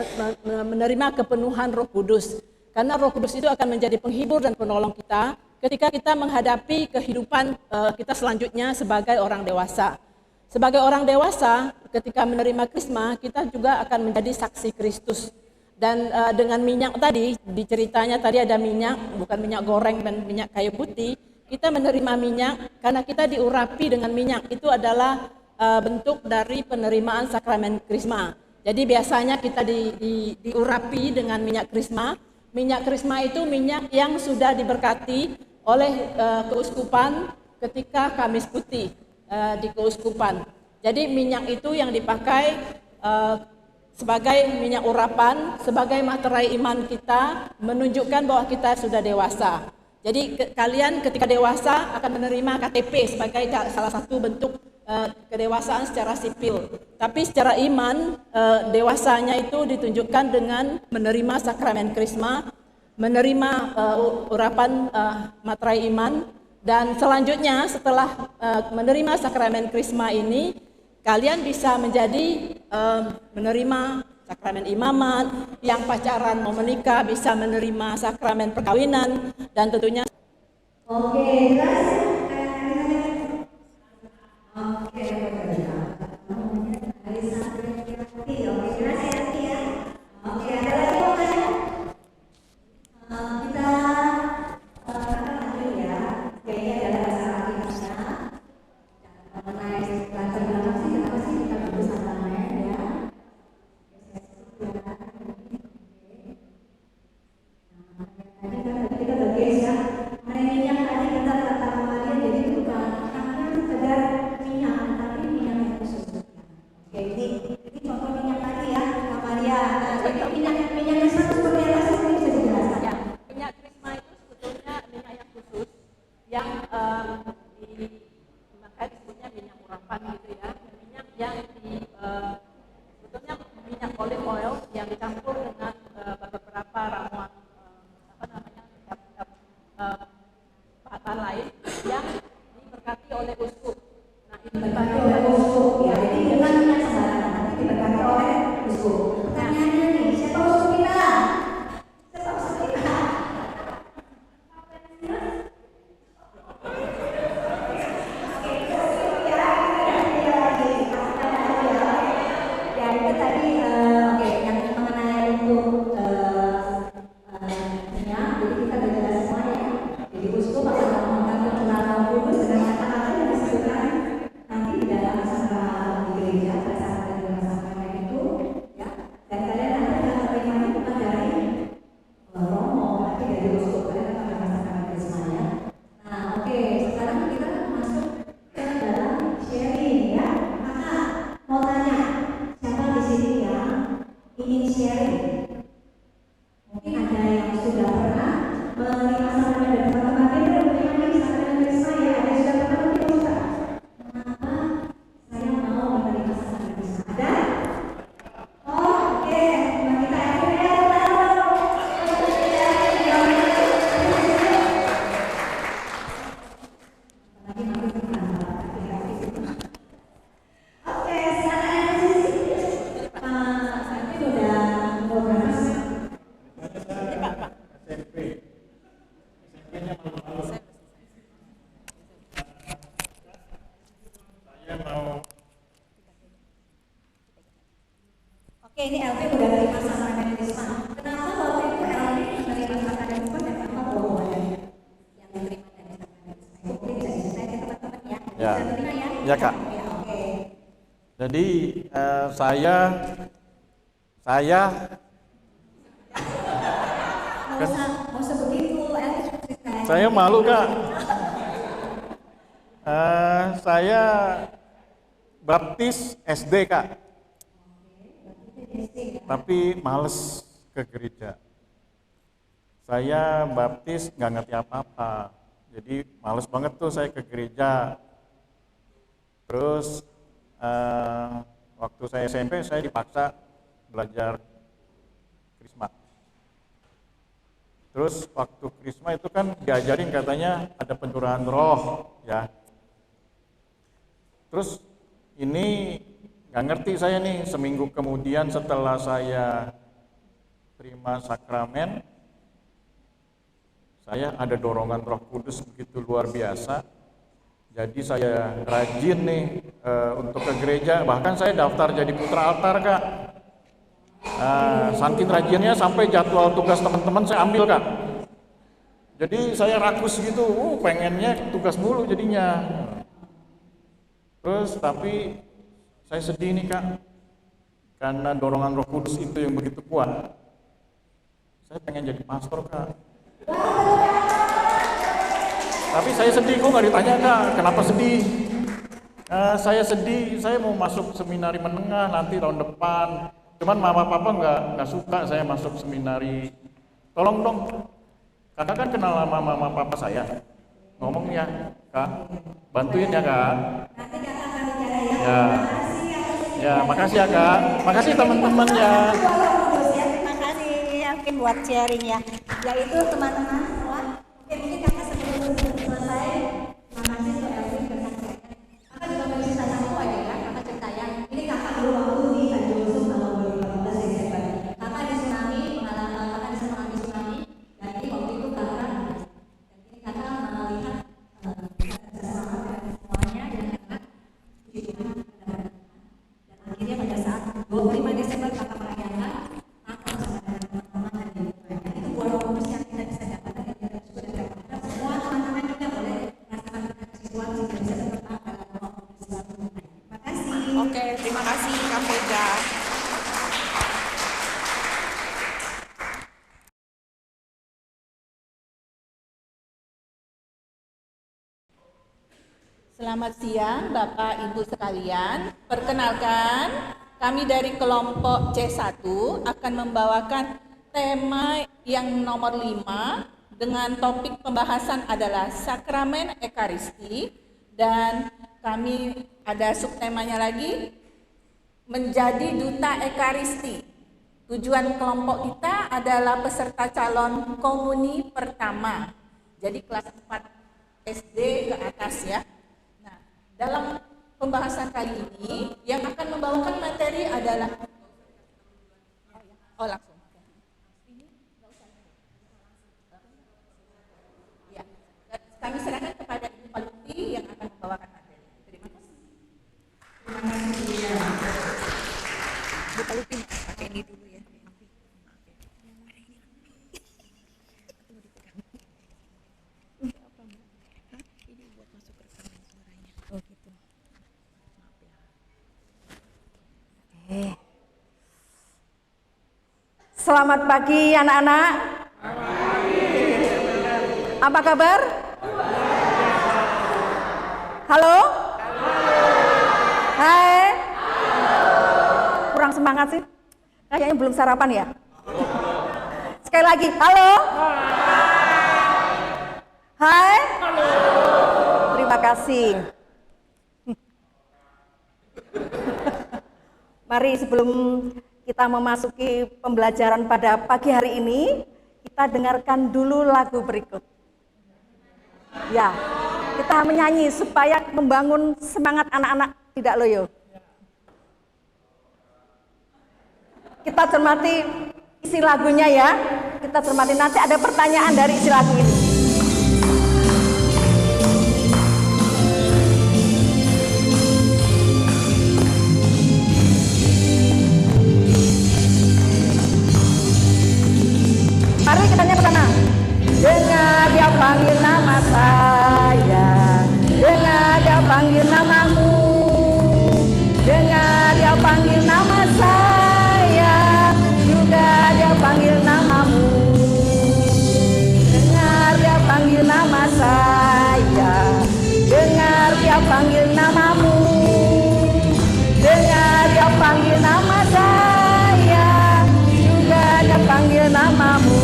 menerima kepenuhan Roh Kudus. Karena Roh Kudus itu akan menjadi penghibur dan penolong kita ketika kita menghadapi kehidupan kita selanjutnya sebagai orang dewasa. Sebagai orang dewasa, ketika menerima Krisma, kita juga akan menjadi saksi Kristus. Dan dengan minyak tadi, di ceritanya tadi ada minyak, bukan minyak goreng dan minyak kayu putih. Kita menerima minyak karena kita diurapi dengan minyak. Itu adalah bentuk dari penerimaan sakramen Krisma. Jadi biasanya kita diurapi dengan minyak Krisma. Minyak Krisma itu minyak yang sudah diberkati oleh keuskupan ketika Kamis Putih di keuskupan. Jadi minyak itu yang dipakai sebagai minyak urapan, sebagai materai iman kita, menunjukkan bahwa kita sudah dewasa. Jadi kalian ketika dewasa akan menerima KTP sebagai salah satu bentuk kedewasaan secara sipil. Tapi secara iman, dewasanya itu ditunjukkan dengan menerima sakramen Krisma, menerima urapan materai iman, dan selanjutnya setelah menerima sakramen Krisma ini, kalian bisa menjadi menerima sakramen imamat, yang pacaran mau menikah bisa menerima sakramen perkawinan, dan tentunya. Oke, jelas. Oke, oke, ada lagi mau tanya? Kita lanjut ya. Kayaknya ada masalah kita mengenai latar belakang sih, kenapa sih kita perlu sakramen ya? Tadi kita bagian ya, minyak tadi kita kata Maria, jadi bukan sekedar minyak, tapi minyak yang khusus. Oke, ini contoh minyak tadi ya, Kak Maria. Contoh minyak yang seperti apa sih? Ini bisa dijelaskan? Ya, minyak Krisma itu sebetulnya minyak yang khusus yang makanya disebutnya minyak urapan gitu ya. Minyak yang sebetulnya minyak olive oil yang dicampur dengan beberapa ramuan bahan lain yang diberkati oleh uskup. Nah, Diberkati oleh uskup ya, jadi bukan minyak sembarangan, tapi diberkati oleh uskup. Pertanyaannya nih, siapa uskup kita? Siapa uskup kita? Ya itu tadi oke yang mengenai untuk minyak, jadi kita udah jelas Oke, ini Elvin udah terima sasaran Risma. Kenapa waktu itu Elvin menerima sasaran Risma dan kenapa bawa yang diterima dari sasaran Risma? Itu boleh bisa diceritain ke teman-teman ya. Ya. Bisa terima ya? Ya, Kak. Ya, oke. Jadi saya Mau sebegitu, Elvin ceritain. saya malu, Kak. Saya baptis SD, Kak. Tapi males ke gereja. Saya baptis nggak ngerti apa-apa. Jadi males banget tuh saya ke gereja. Terus waktu saya SMP saya dipaksa belajar Krisma. Terus waktu Krisma itu kan diajarin katanya ada pencurahan roh, ya. Terus ini nggak ngerti saya nih, seminggu kemudian setelah saya terima sakramen, saya ada dorongan Roh Kudus begitu luar biasa. Jadi saya rajin nih untuk ke gereja, bahkan saya daftar jadi putra altar, Kak. Saking rajinnya sampai jadwal tugas teman-teman saya ambil, Kak. Jadi saya rakus gitu, pengennya tugas mulu jadinya. Terus tapi saya sedih nih, Kak, karena dorongan Roh Kudus itu yang begitu kuat. Saya pengen jadi pastor, Kak. Tapi saya sedih, kok nggak ditanya, Kak, kenapa sedih? Saya sedih, saya mau masuk seminari menengah nanti tahun depan. Cuman mama papa nggak suka saya masuk seminari. Tolong dong, kakak kan kenal sama mama papa saya. Ngomong ya, Kak, bantuin ya, Kak. Ya, ya, makasih ya, Kak. Makasih teman-teman ya. Terima kasih Elvin buat sharing ya. Yaitu teman-teman semua. Oke, mungkin kakak sebelum selesai, makasih untuk Elvin berkata. Kakak juga mau cerita semua ya, kan? Kakak cerita ya. Ini kakak dulu waktu di Tanjung Lesung tahun 2015 Desember. Kakak di tsunami, pengalaman kakak di mengalami tsunami. Dan ini waktu itu kakak, dan ini kakak melihat bersama semuanya dan kakak puji Tuhan dan akhirnya pada saat 25 Desember kakak merayakan kakak bersama dengan teman-teman dan lingkungan. Itu buah Roh Kudus yang kita bisa dapatkan dan kita sudah dapatkan. Semua teman-teman juga boleh merasakan kasih Tuhan sehingga bisa bertahan dalam Roh Kudus dalam Tuhan. Terima kasih. Oke, terima kasih Kak Puja. Selamat siang Bapak Ibu sekalian. Perkenalkan, kami dari kelompok C1 akan membawakan tema yang nomor 5 dengan topik pembahasan adalah Sakramen Ekaristi, dan kami ada subtemanya lagi, menjadi duta Ekaristi. Tujuan kelompok kita adalah peserta calon komuni pertama. Jadi kelas 4 SD ke atas ya. Dalam pembahasan kali ini, yang akan membawakan materi adalah langsung. Ya, kami serahkan kepada Ibu Paluti yang akan membawakan materi. Terima kasih. Terima kasih. Ibu Paluti, pakai ini dulu ya. Selamat pagi anak-anak. Apa kabar? Halo? Hai. Kurang semangat sih. Kayaknya belum sarapan ya. Sekali lagi, halo? Hai. Terima kasih. Mari sebelum kita memasuki pembelajaran pada pagi hari ini, kita dengarkan dulu lagu berikut. Ya, kita menyanyi supaya membangun semangat anak-anak, tidak loyo. Kita cermati isi lagunya ya. Kita cermati, nanti ada pertanyaan dari isi lagu ini. saya. Dengar dia panggil namamu, dengar dia panggil nama saya, juga dia panggil namamu. Dengar dia panggil nama saya, dengar dia panggil namamu, dengar dia panggil nama saya, juga dia panggil namamu.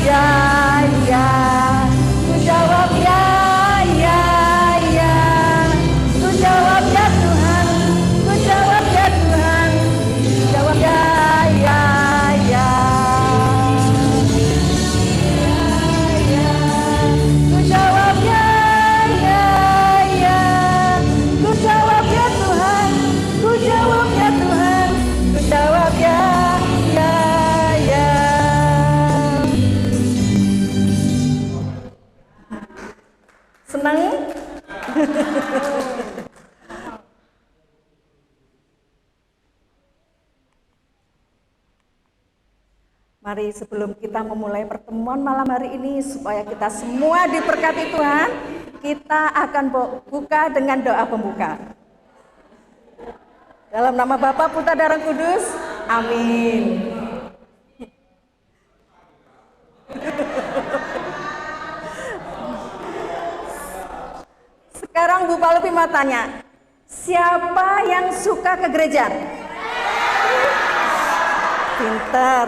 Ya, ku jawab ya, ku jawab ya Tuhan, ku jawab ya Tuhan, ku jawab ya. Ku jawab ya, ku jawab ya Tuhan, ku jawab ya Tuhan, ku jawab ya. Senang? Mari sebelum kita memulai pertemuan malam hari ini supaya kita semua diberkati Tuhan, kita akan buka dengan doa pembuka. Dalam nama Bapa, Putra, dan Roh Kudus, amin. Sekarang Bu Palupi mau tanya, siapa yang suka ke gereja? Pinter.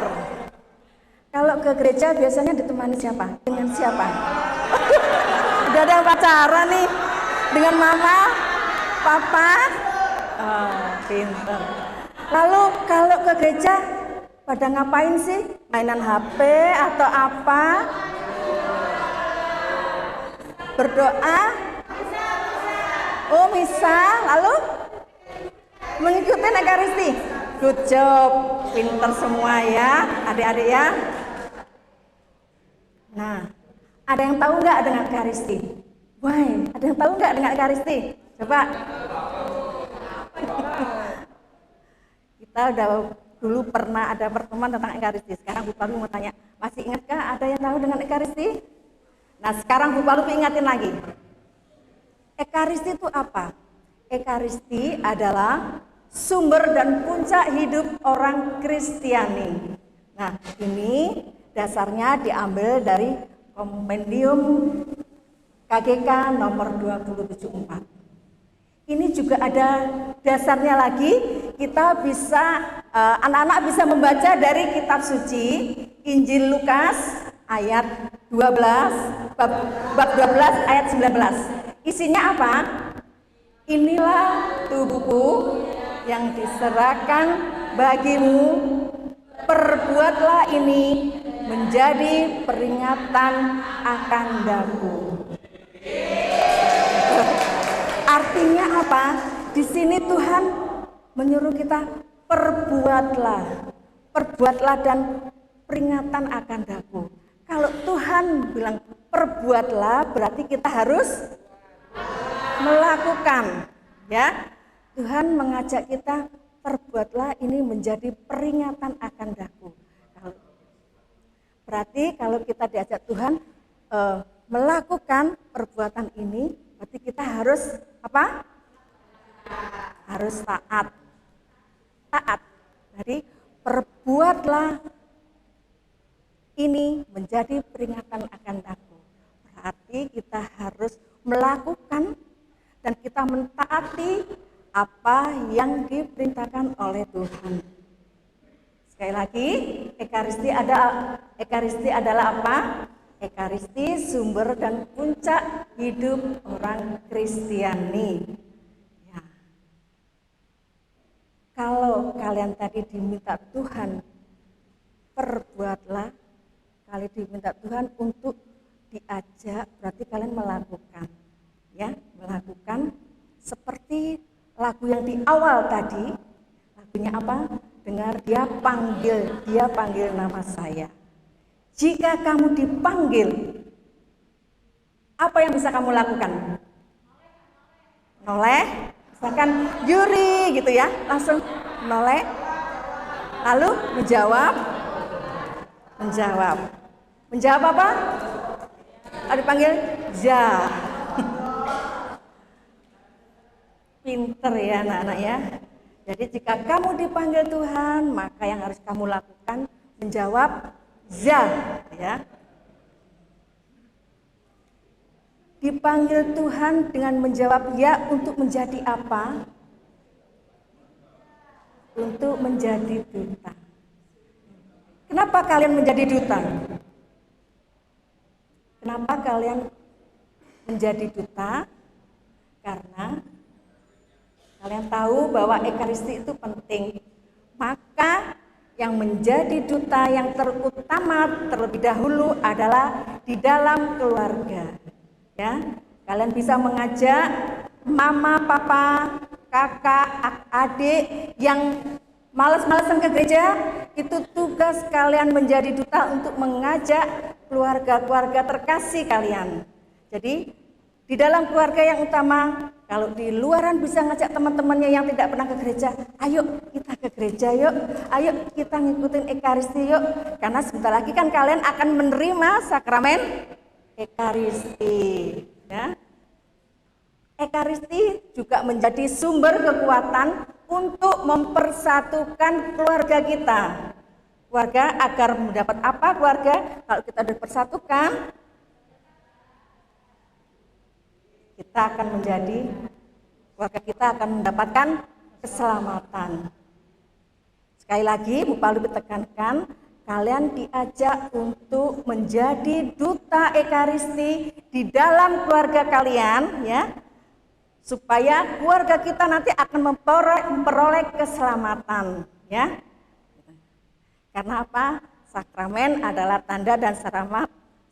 Kalau ke gereja biasanya ditemani siapa? Dengan siapa? Udah ada yang pacaran nih? Dengan mama? Papa? Oh, pinter. Lalu kalau ke gereja pada ngapain sih? Mainan HP atau apa? Berdoa? Oh, misa, lalu mengikuti Ekaristi. Good job, pinter semua ya, adik-adik ya. Nah, ada yang tahu nggak dengan Ekaristi? Why? Ada yang tahu nggak dengan Ekaristi? Coba. Kita udah dulu pernah ada pertemuan tentang Ekaristi. Sekarang Bu Palupi mau tanya, masih ingatkah ada yang tahu dengan Ekaristi? Nah, sekarang Bu Palupi ingatin lagi. Ekaristi itu apa? Ekaristi adalah sumber dan puncak hidup orang Kristiani. Nah, ini dasarnya diambil dari Kompendium KGK nomor 274. Ini juga ada dasarnya lagi, kita bisa, anak-anak bisa membaca dari kitab suci, Injil Lukas ayat 12, bab 12 ayat 19. Isinya apa? Inilah tubuhku yang diserahkan bagimu, perbuatlah ini menjadi peringatan akan daku. Artinya apa? Di sini Tuhan menyuruh kita perbuatlah dan peringatan akan daku. Kalau Tuhan bilang perbuatlah, berarti kita harus melakukan, ya. Tuhan mengajak kita perbuatlah ini menjadi peringatan akan daku. Berarti kalau kita diajak Tuhan melakukan perbuatan ini, berarti kita harus apa? Harus taat. Taat. Jadi perbuatlah ini menjadi peringatan akan daku. Berarti kita harus melakukan dan kita mentaati apa yang diperintahkan oleh Tuhan. Sekali lagi, Ekaristi adalah apa? Ekaristi sumber dan puncak hidup orang Kristiani. Ya. Kalau kalian tadi diminta Tuhan perbuatlah, kalian diminta Tuhan untuk diajak, berarti kalian melakukan, ya, melakukan seperti lagu yang di awal tadi. Lagunya apa? Dengar dia panggil nama saya. Jika kamu dipanggil, apa yang bisa kamu lakukan? Noleh, misalkan Yuri gitu ya, langsung noleh, lalu menjawab, Menjawab. Menjawab apa? Ada dipanggil ja. Pinter ya anak-anak ya. Jadi jika kamu dipanggil Tuhan, maka yang harus kamu lakukan menjawab ya, ya. Dipanggil Tuhan dengan menjawab ya untuk menjadi apa? Untuk menjadi duta. Kenapa kalian menjadi duta? Kenapa kalian menjadi duta? Karena kalian tahu bahwa Ekaristi itu penting. Maka yang menjadi duta yang terutama terlebih dahulu adalah di dalam keluarga. Ya, kalian bisa mengajak mama, papa, kakak, adik yang malas-malasan ke gereja, itu tugas kalian menjadi duta untuk mengajak keluarga-keluarga terkasih kalian. Jadi di dalam keluarga yang utama, kalau di luaran bisa ngajak teman-temannya yang tidak pernah ke gereja, ayo kita ke gereja yuk, ayo kita ngikutin Ekaristi yuk, karena sebentar lagi kan kalian akan menerima sakramen Ekaristi. Ya. Ekaristi juga menjadi sumber kekuatan untuk mempersatukan keluarga kita. Keluarga agar mendapat apa keluarga? Kalau kita dipersatukan, kita akan menjadi, keluarga kita akan mendapatkan keselamatan. Sekali lagi, Bu Palu tekankan, kalian diajak untuk menjadi duta Ekaristi di dalam keluarga kalian, ya, supaya keluarga kita nanti akan memperoleh keselamatan, ya. Karena apa? Sakramen adalah tanda dan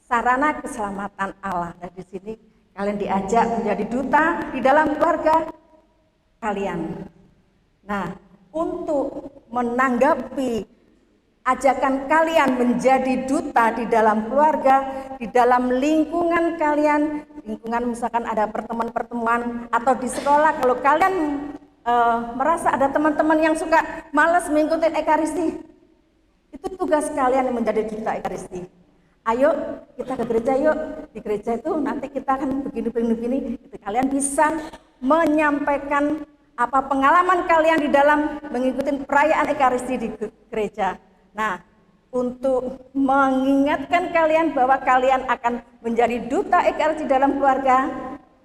sarana keselamatan Allah. Dan di sini kalian diajak menjadi duta di dalam keluarga kalian. Nah, untuk menanggapi ajakan kalian menjadi duta di dalam keluarga, di dalam lingkungan kalian, lingkungan misalkan ada pertemuan-pertemuan atau di sekolah, kalau kalian merasa ada teman-teman yang suka malas mengikuti Ekaristi, itu tugas kalian yang menjadi duta Ekaristi. Ayo kita ke gereja yuk, di gereja itu nanti kita akan begini. Itu kalian bisa menyampaikan apa pengalaman kalian di dalam mengikuti perayaan Ekaristi di gereja. Nah, untuk mengingatkan kalian bahwa kalian akan menjadi duta Ekaristi dalam keluarga,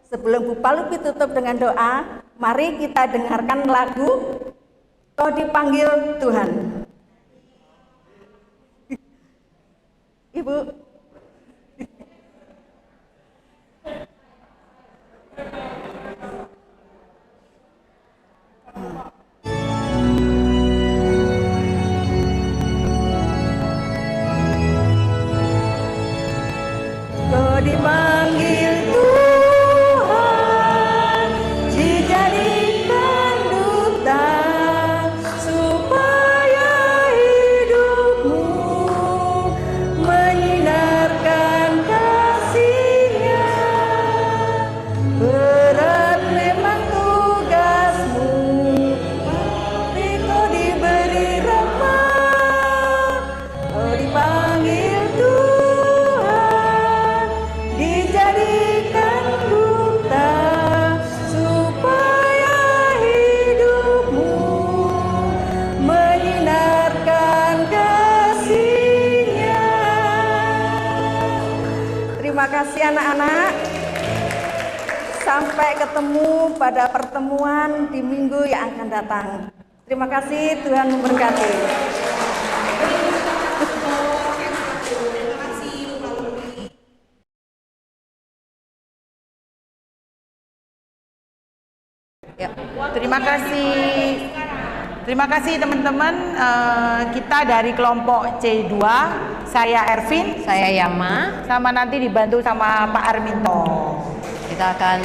sebelum Bu Palu tutup dengan doa, mari kita dengarkan lagu Kau Dipanggil Tuhan. Ibu. Kau dipanggil Tuhan, dijadikan duta, supaya hidupmu menyinarkan kasih-Nya. Berat memang tugasmu, tapi kau diberi rahmat. Kau dipanggil Tuhan, dijadikan duta, supaya hidupmu menyinarkan kasih-Nya. Terima kasih anak-anak. Sampai ketemu pada pertemuan di minggu yang akan datang. Terima kasih, Tuhan memberkati. Ya, terima kasih teman-teman. Kita dari kelompok C2, saya Ervin, Saya Yama. sama nanti dibantu sama Pak Arminto. Kita akan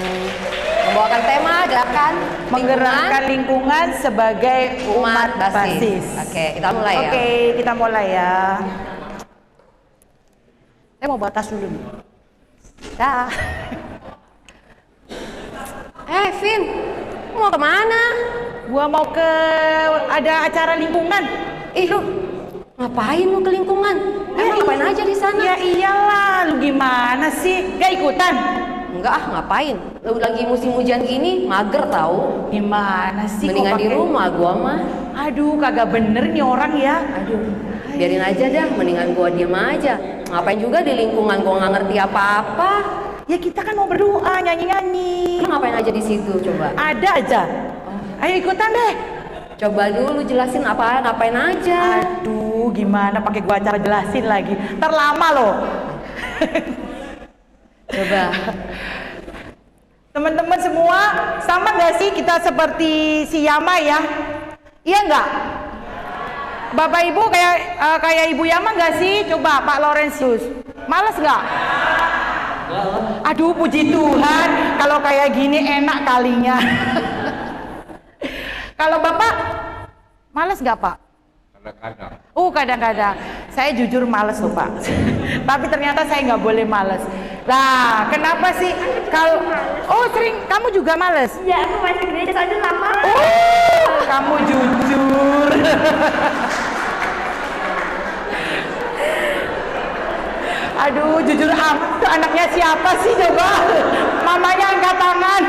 membawakan tema gerakan Menggerakkan lingkungan sebagai umat basis. Oke, kita mulai ya. Oke, kita mulai ya. Saya mau batas dulu nih. Dah. Vin, mau kemana? Gua mau ke ada acara lingkungan. Ih, lu Ngapain lu ke lingkungan? Emang ngapain aja di sana? Ya iyalah, lu gimana sih? Gak ikutan? Enggak ah, ngapain? Lu lagi musim hujan gini, mager tahu. Gimana sih? Mendingan di rumah gua mah. Aduh, kagak bener nih orang ya. Aduh, biarin aja dah, mendingan gua diem aja. Ngapain juga di lingkungan gua nggak ngerti apa-apa. Ya kita kan mau berdoa, nyanyi-nyanyi. Lu ngapain aja di situ coba? Ada aja. Ayo ikutan deh. Coba dulu jelasin apa ngapain aja. Aduh, gimana pakai gua cara jelasin lagi? Terlama loh. Coba. Teman-teman semua, sama gak sih kita seperti si Yama ya? Iya nggak? Bapak Ibu kayak Ibu Yama nggak sih? Coba Pak Laurentius, males nggak? Aduh, puji Tuhan, kalau kayak gini enak kalinya. Kalau Bapak, males nggak Pak? Kadang-kadang. Kadang-kadang. Saya jujur males loh Pak. Tapi ternyata saya nggak boleh males. Nah, kenapa sih? Kalau sering, kamu juga males? Ya, aku masih gereja soalnya lama. Kamu jujur. Aduh, jujur amat tuh anaknya siapa sih coba? Mamanya angkat tangan.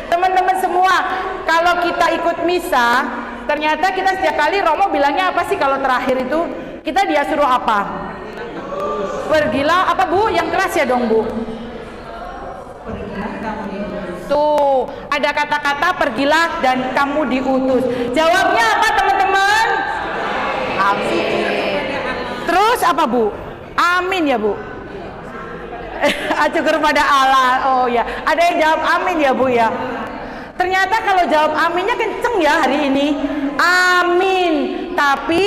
Teman-teman semua, kalau kita ikut misa, ternyata kita setiap kali Romo bilangnya apa sih kalau terakhir itu? Kita dia suruh apa? Pergilah apa Bu? Yang keras ya dong Bu. Tuh, ada kata-kata pergilah dan kamu diutus. Jawabnya apa teman-teman? Amin. Terus apa Bu? Amin ya Bu. Syukur pada Allah. Oh ya, ada yang jawab amin ya Bu ya. Ternyata kalau jawab aminnya kenceng ya hari ini. Amin. Tapi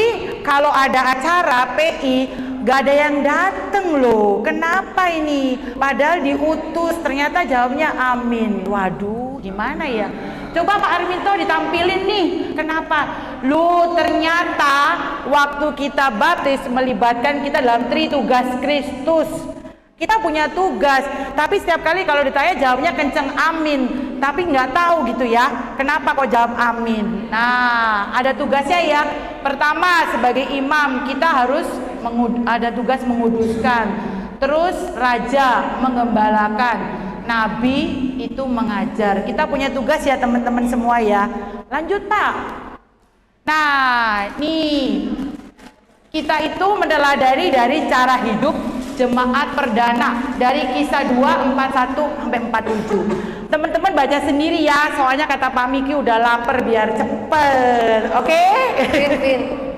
kalau ada acara PI gak ada yang dateng loh. Kenapa ini? Padahal diutus, ternyata jawabnya amin. Waduh, gimana ya? Coba Pak Arminto ditampilin nih. Kenapa? Lu ternyata waktu kita baptis melibatkan kita dalam Tritugas Kristus. Kita punya tugas, tapi setiap kali kalau ditanya jawabnya kenceng amin, tapi nggak tahu gitu ya, kenapa kok jawab amin. Nah, ada tugasnya ya. Pertama, sebagai imam kita harus ada tugas menguduskan. Terus raja mengembalakan, nabi itu mengajar. Kita punya tugas ya teman-teman semua ya. Lanjut Pak. Nah, nih kita itu meneladani dari cara hidup jemaat perdana dari Kisah 2 41 sampai 47. Teman-teman baca sendiri ya, soalnya kata Pak Miki udah lapar biar cepet. Oke?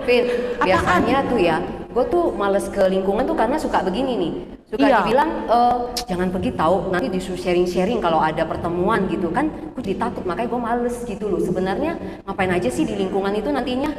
Vin, biasanya tuh ya, gue tuh males ke lingkungan tuh karena suka begini nih. Suka dibilang jangan pergi tahu, nanti disuruh sharing-sharing kalau ada pertemuan gitu kan. Gue ditakut, makanya gue males gitu loh. Sebenarnya ngapain aja sih di lingkungan itu nantinya?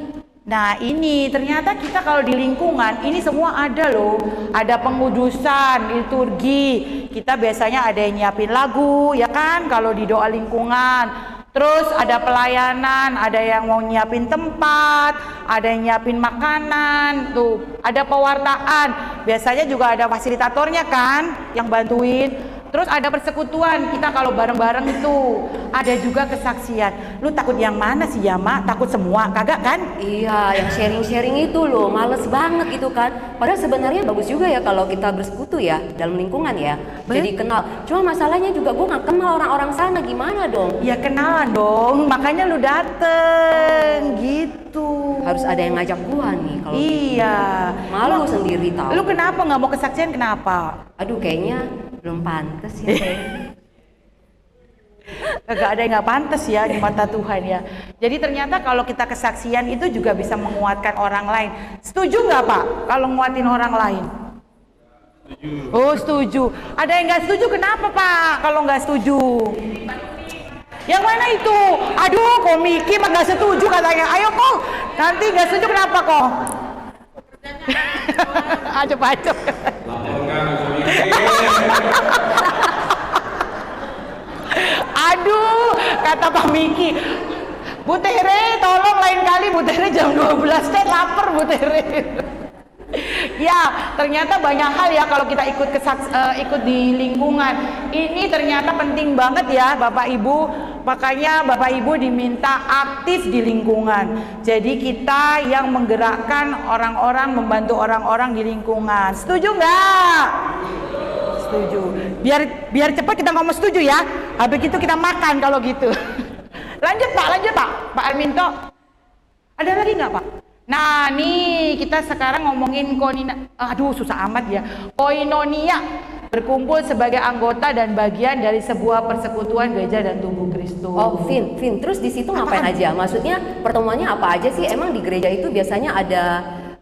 Nah ini ternyata kita kalau di lingkungan ini semua ada loh. Ada pengudusan, liturgi. Kita biasanya ada yang nyiapin lagu ya kan kalau di doa lingkungan. Terus ada pelayanan, ada yang mau nyiapin tempat, ada yang nyiapin makanan, tuh ada pewartaan. Biasanya juga ada fasilitatornya kan yang bantuin. Terus ada persekutuan, kita kalau bareng-bareng itu ada juga kesaksian. Lu takut yang mana sih Yama? Takut semua? Kagak kan? Iya, yang sharing-sharing itu loh, males banget itu kan. Padahal sebenarnya bagus juga ya kalau kita bersekutu ya dalam lingkungan ya. Jadi kenal. Cuma masalahnya juga gue gak kenal orang-orang sana, gimana dong? Ya kenalan dong, makanya lu dateng gitu. Harus ada yang ngajak gua nih kalau iya. Gitu. Malu sendiri tau. Lu kenapa nggak mau kesaksian? Kenapa? Aduh, kayaknya belum pantas ya. Gak ada yang nggak pantas ya di mata Tuhan ya. Jadi ternyata kalau kita kesaksian itu juga bisa menguatkan orang lain. Setuju nggak Pak kalau nguatin orang lain? Setuju. Oh setuju. Ada yang nggak setuju? Kenapa Pak kalau nggak setuju? Yang mana itu? Aduh, kok Miki mah nggak setuju katanya. Ayo kok, nanti nggak setuju kenapa kok? Acep-acep. Aduh, kata Pak Miki, Bu Tere tolong lain kali Bu Tere jam 12 saya lapar Bu Tere. Ya, ternyata banyak hal ya kalau kita ikut di lingkungan. Ini ternyata penting banget ya Bapak Ibu. Makanya Bapak Ibu diminta aktif di lingkungan. Jadi kita yang menggerakkan orang-orang, membantu orang-orang di lingkungan. Setuju nggak? Setuju. Biar cepat kita ngomong setuju ya. Habis itu kita makan kalau gitu. Lanjut Pak. Pak Arminto. Ada lagi nggak Pak? Nah nih kita sekarang ngomongin susah amat ya. Koinonia, berkumpul sebagai anggota dan bagian dari sebuah persekutuan gereja dan tubuh Kristus. Oh, Vin, terus di situ ngapain aja? Maksudnya pertemuannya apa aja sih? Emang di gereja itu biasanya ada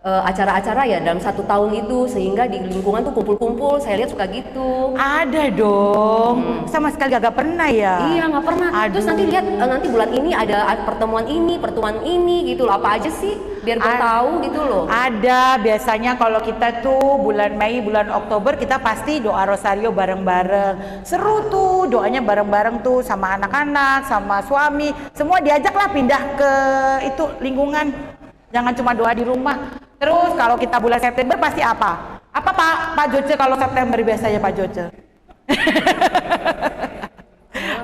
acara-acara ya dalam 1 tahun itu, sehingga di lingkungan tuh kumpul-kumpul, saya lihat suka gitu. Ada dong, sama sekali gak pernah ya? Iya, nggak pernah. Aduh. Terus nanti lihat nanti bulan ini ada pertemuan ini gitu loh, apa aja sih? Biar gue tahu gitu loh. Ada, biasanya kalau kita tuh bulan Mei, bulan Oktober kita pasti doa rosario bareng-bareng. Seru tuh, doanya bareng-bareng tuh sama anak-anak, sama suami, semua diajak lah pindah ke itu lingkungan. Jangan cuma doa di rumah. Terus kalau kita bulan September pasti apa? Apa Pak Joce kalau September biasanya Pak Joce?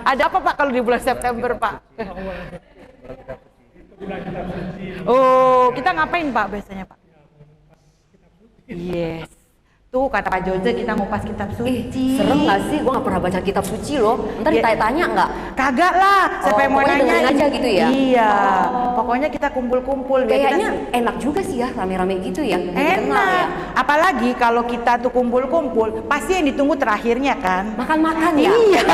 Ada apa Pak kalau di bulan September Pak? Oh, kita ngapain Pak biasanya Pak? Yes. Tuh kata Pak Joce kita ngupas kitab suci. Serem gak sih? Gue gak pernah baca kitab suci loh. Ntar ditanya-tanya nggak? Kagak lah. Siapa yang mau nanya aja gitu ya? Iya. Pokoknya kita kumpul-kumpul. Kayaknya enak juga sih ya rame-rame gitu ya. Enak. Ya. Apalagi kalau kita tuh kumpul-kumpul, pasti yang ditunggu terakhirnya kan? Makan-makan ya? Iya.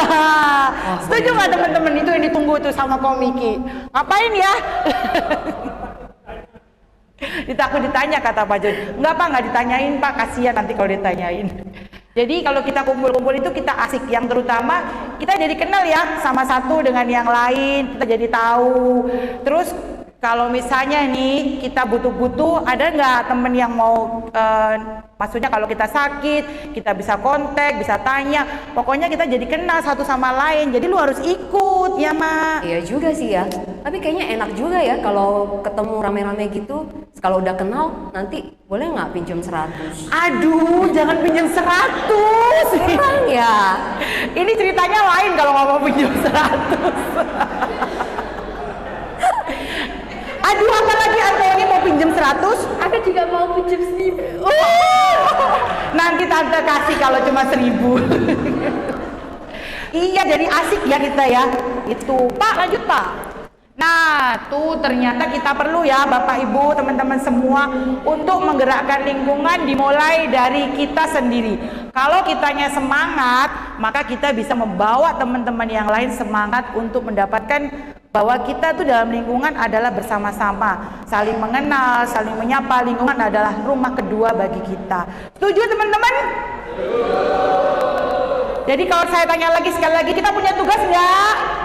Setuju nggak teman-teman itu yang ditunggu tuh sama komiki? Ngapain ya? Ditakut ditanya kata Pak Jun. Enggak Pak, nggak ditanyain Pak, kasihan nanti kalau ditanyain. Jadi kalau kita kumpul-kumpul itu kita asik, yang terutama kita jadi kenal ya sama satu dengan yang lain, kita jadi tahu. Terus kalau misalnya nih kita butuh-butuh, ada nggak temen yang mau maksudnya kalau kita sakit kita bisa kontak, bisa tanya, pokoknya kita jadi kenal satu sama lain. Jadi lu harus ikut ya Mak. Iya juga sih ya, tapi kayaknya enak juga ya kalau ketemu rame-rame gitu. Kalau udah kenal nanti boleh nggak pinjam 100? Aduh, jangan pinjam 100. Emang ya? Ini ceritanya lain kalau nggak mau pinjam 100. Aduh, apalagi Antoni mau pinjam 100? Aku juga mau pinjam 1000. Nanti tante kasih kalau cuma 1000. Iya, jadi asik ya kita ya. Itu Pak, lanjut Pak. Nah, tuh ternyata kita perlu ya Bapak Ibu, teman-teman semua untuk menggerakkan lingkungan dimulai dari kita sendiri. Kalau kitanya semangat, maka kita bisa membawa teman-teman yang lain semangat untuk mendapatkan bahwa kita tuh dalam lingkungan adalah bersama-sama, saling mengenal, saling menyapa. Lingkungan adalah rumah kedua bagi kita. Setuju teman-teman? Jadi kalau saya tanya lagi sekali lagi, kita punya tugas nggak?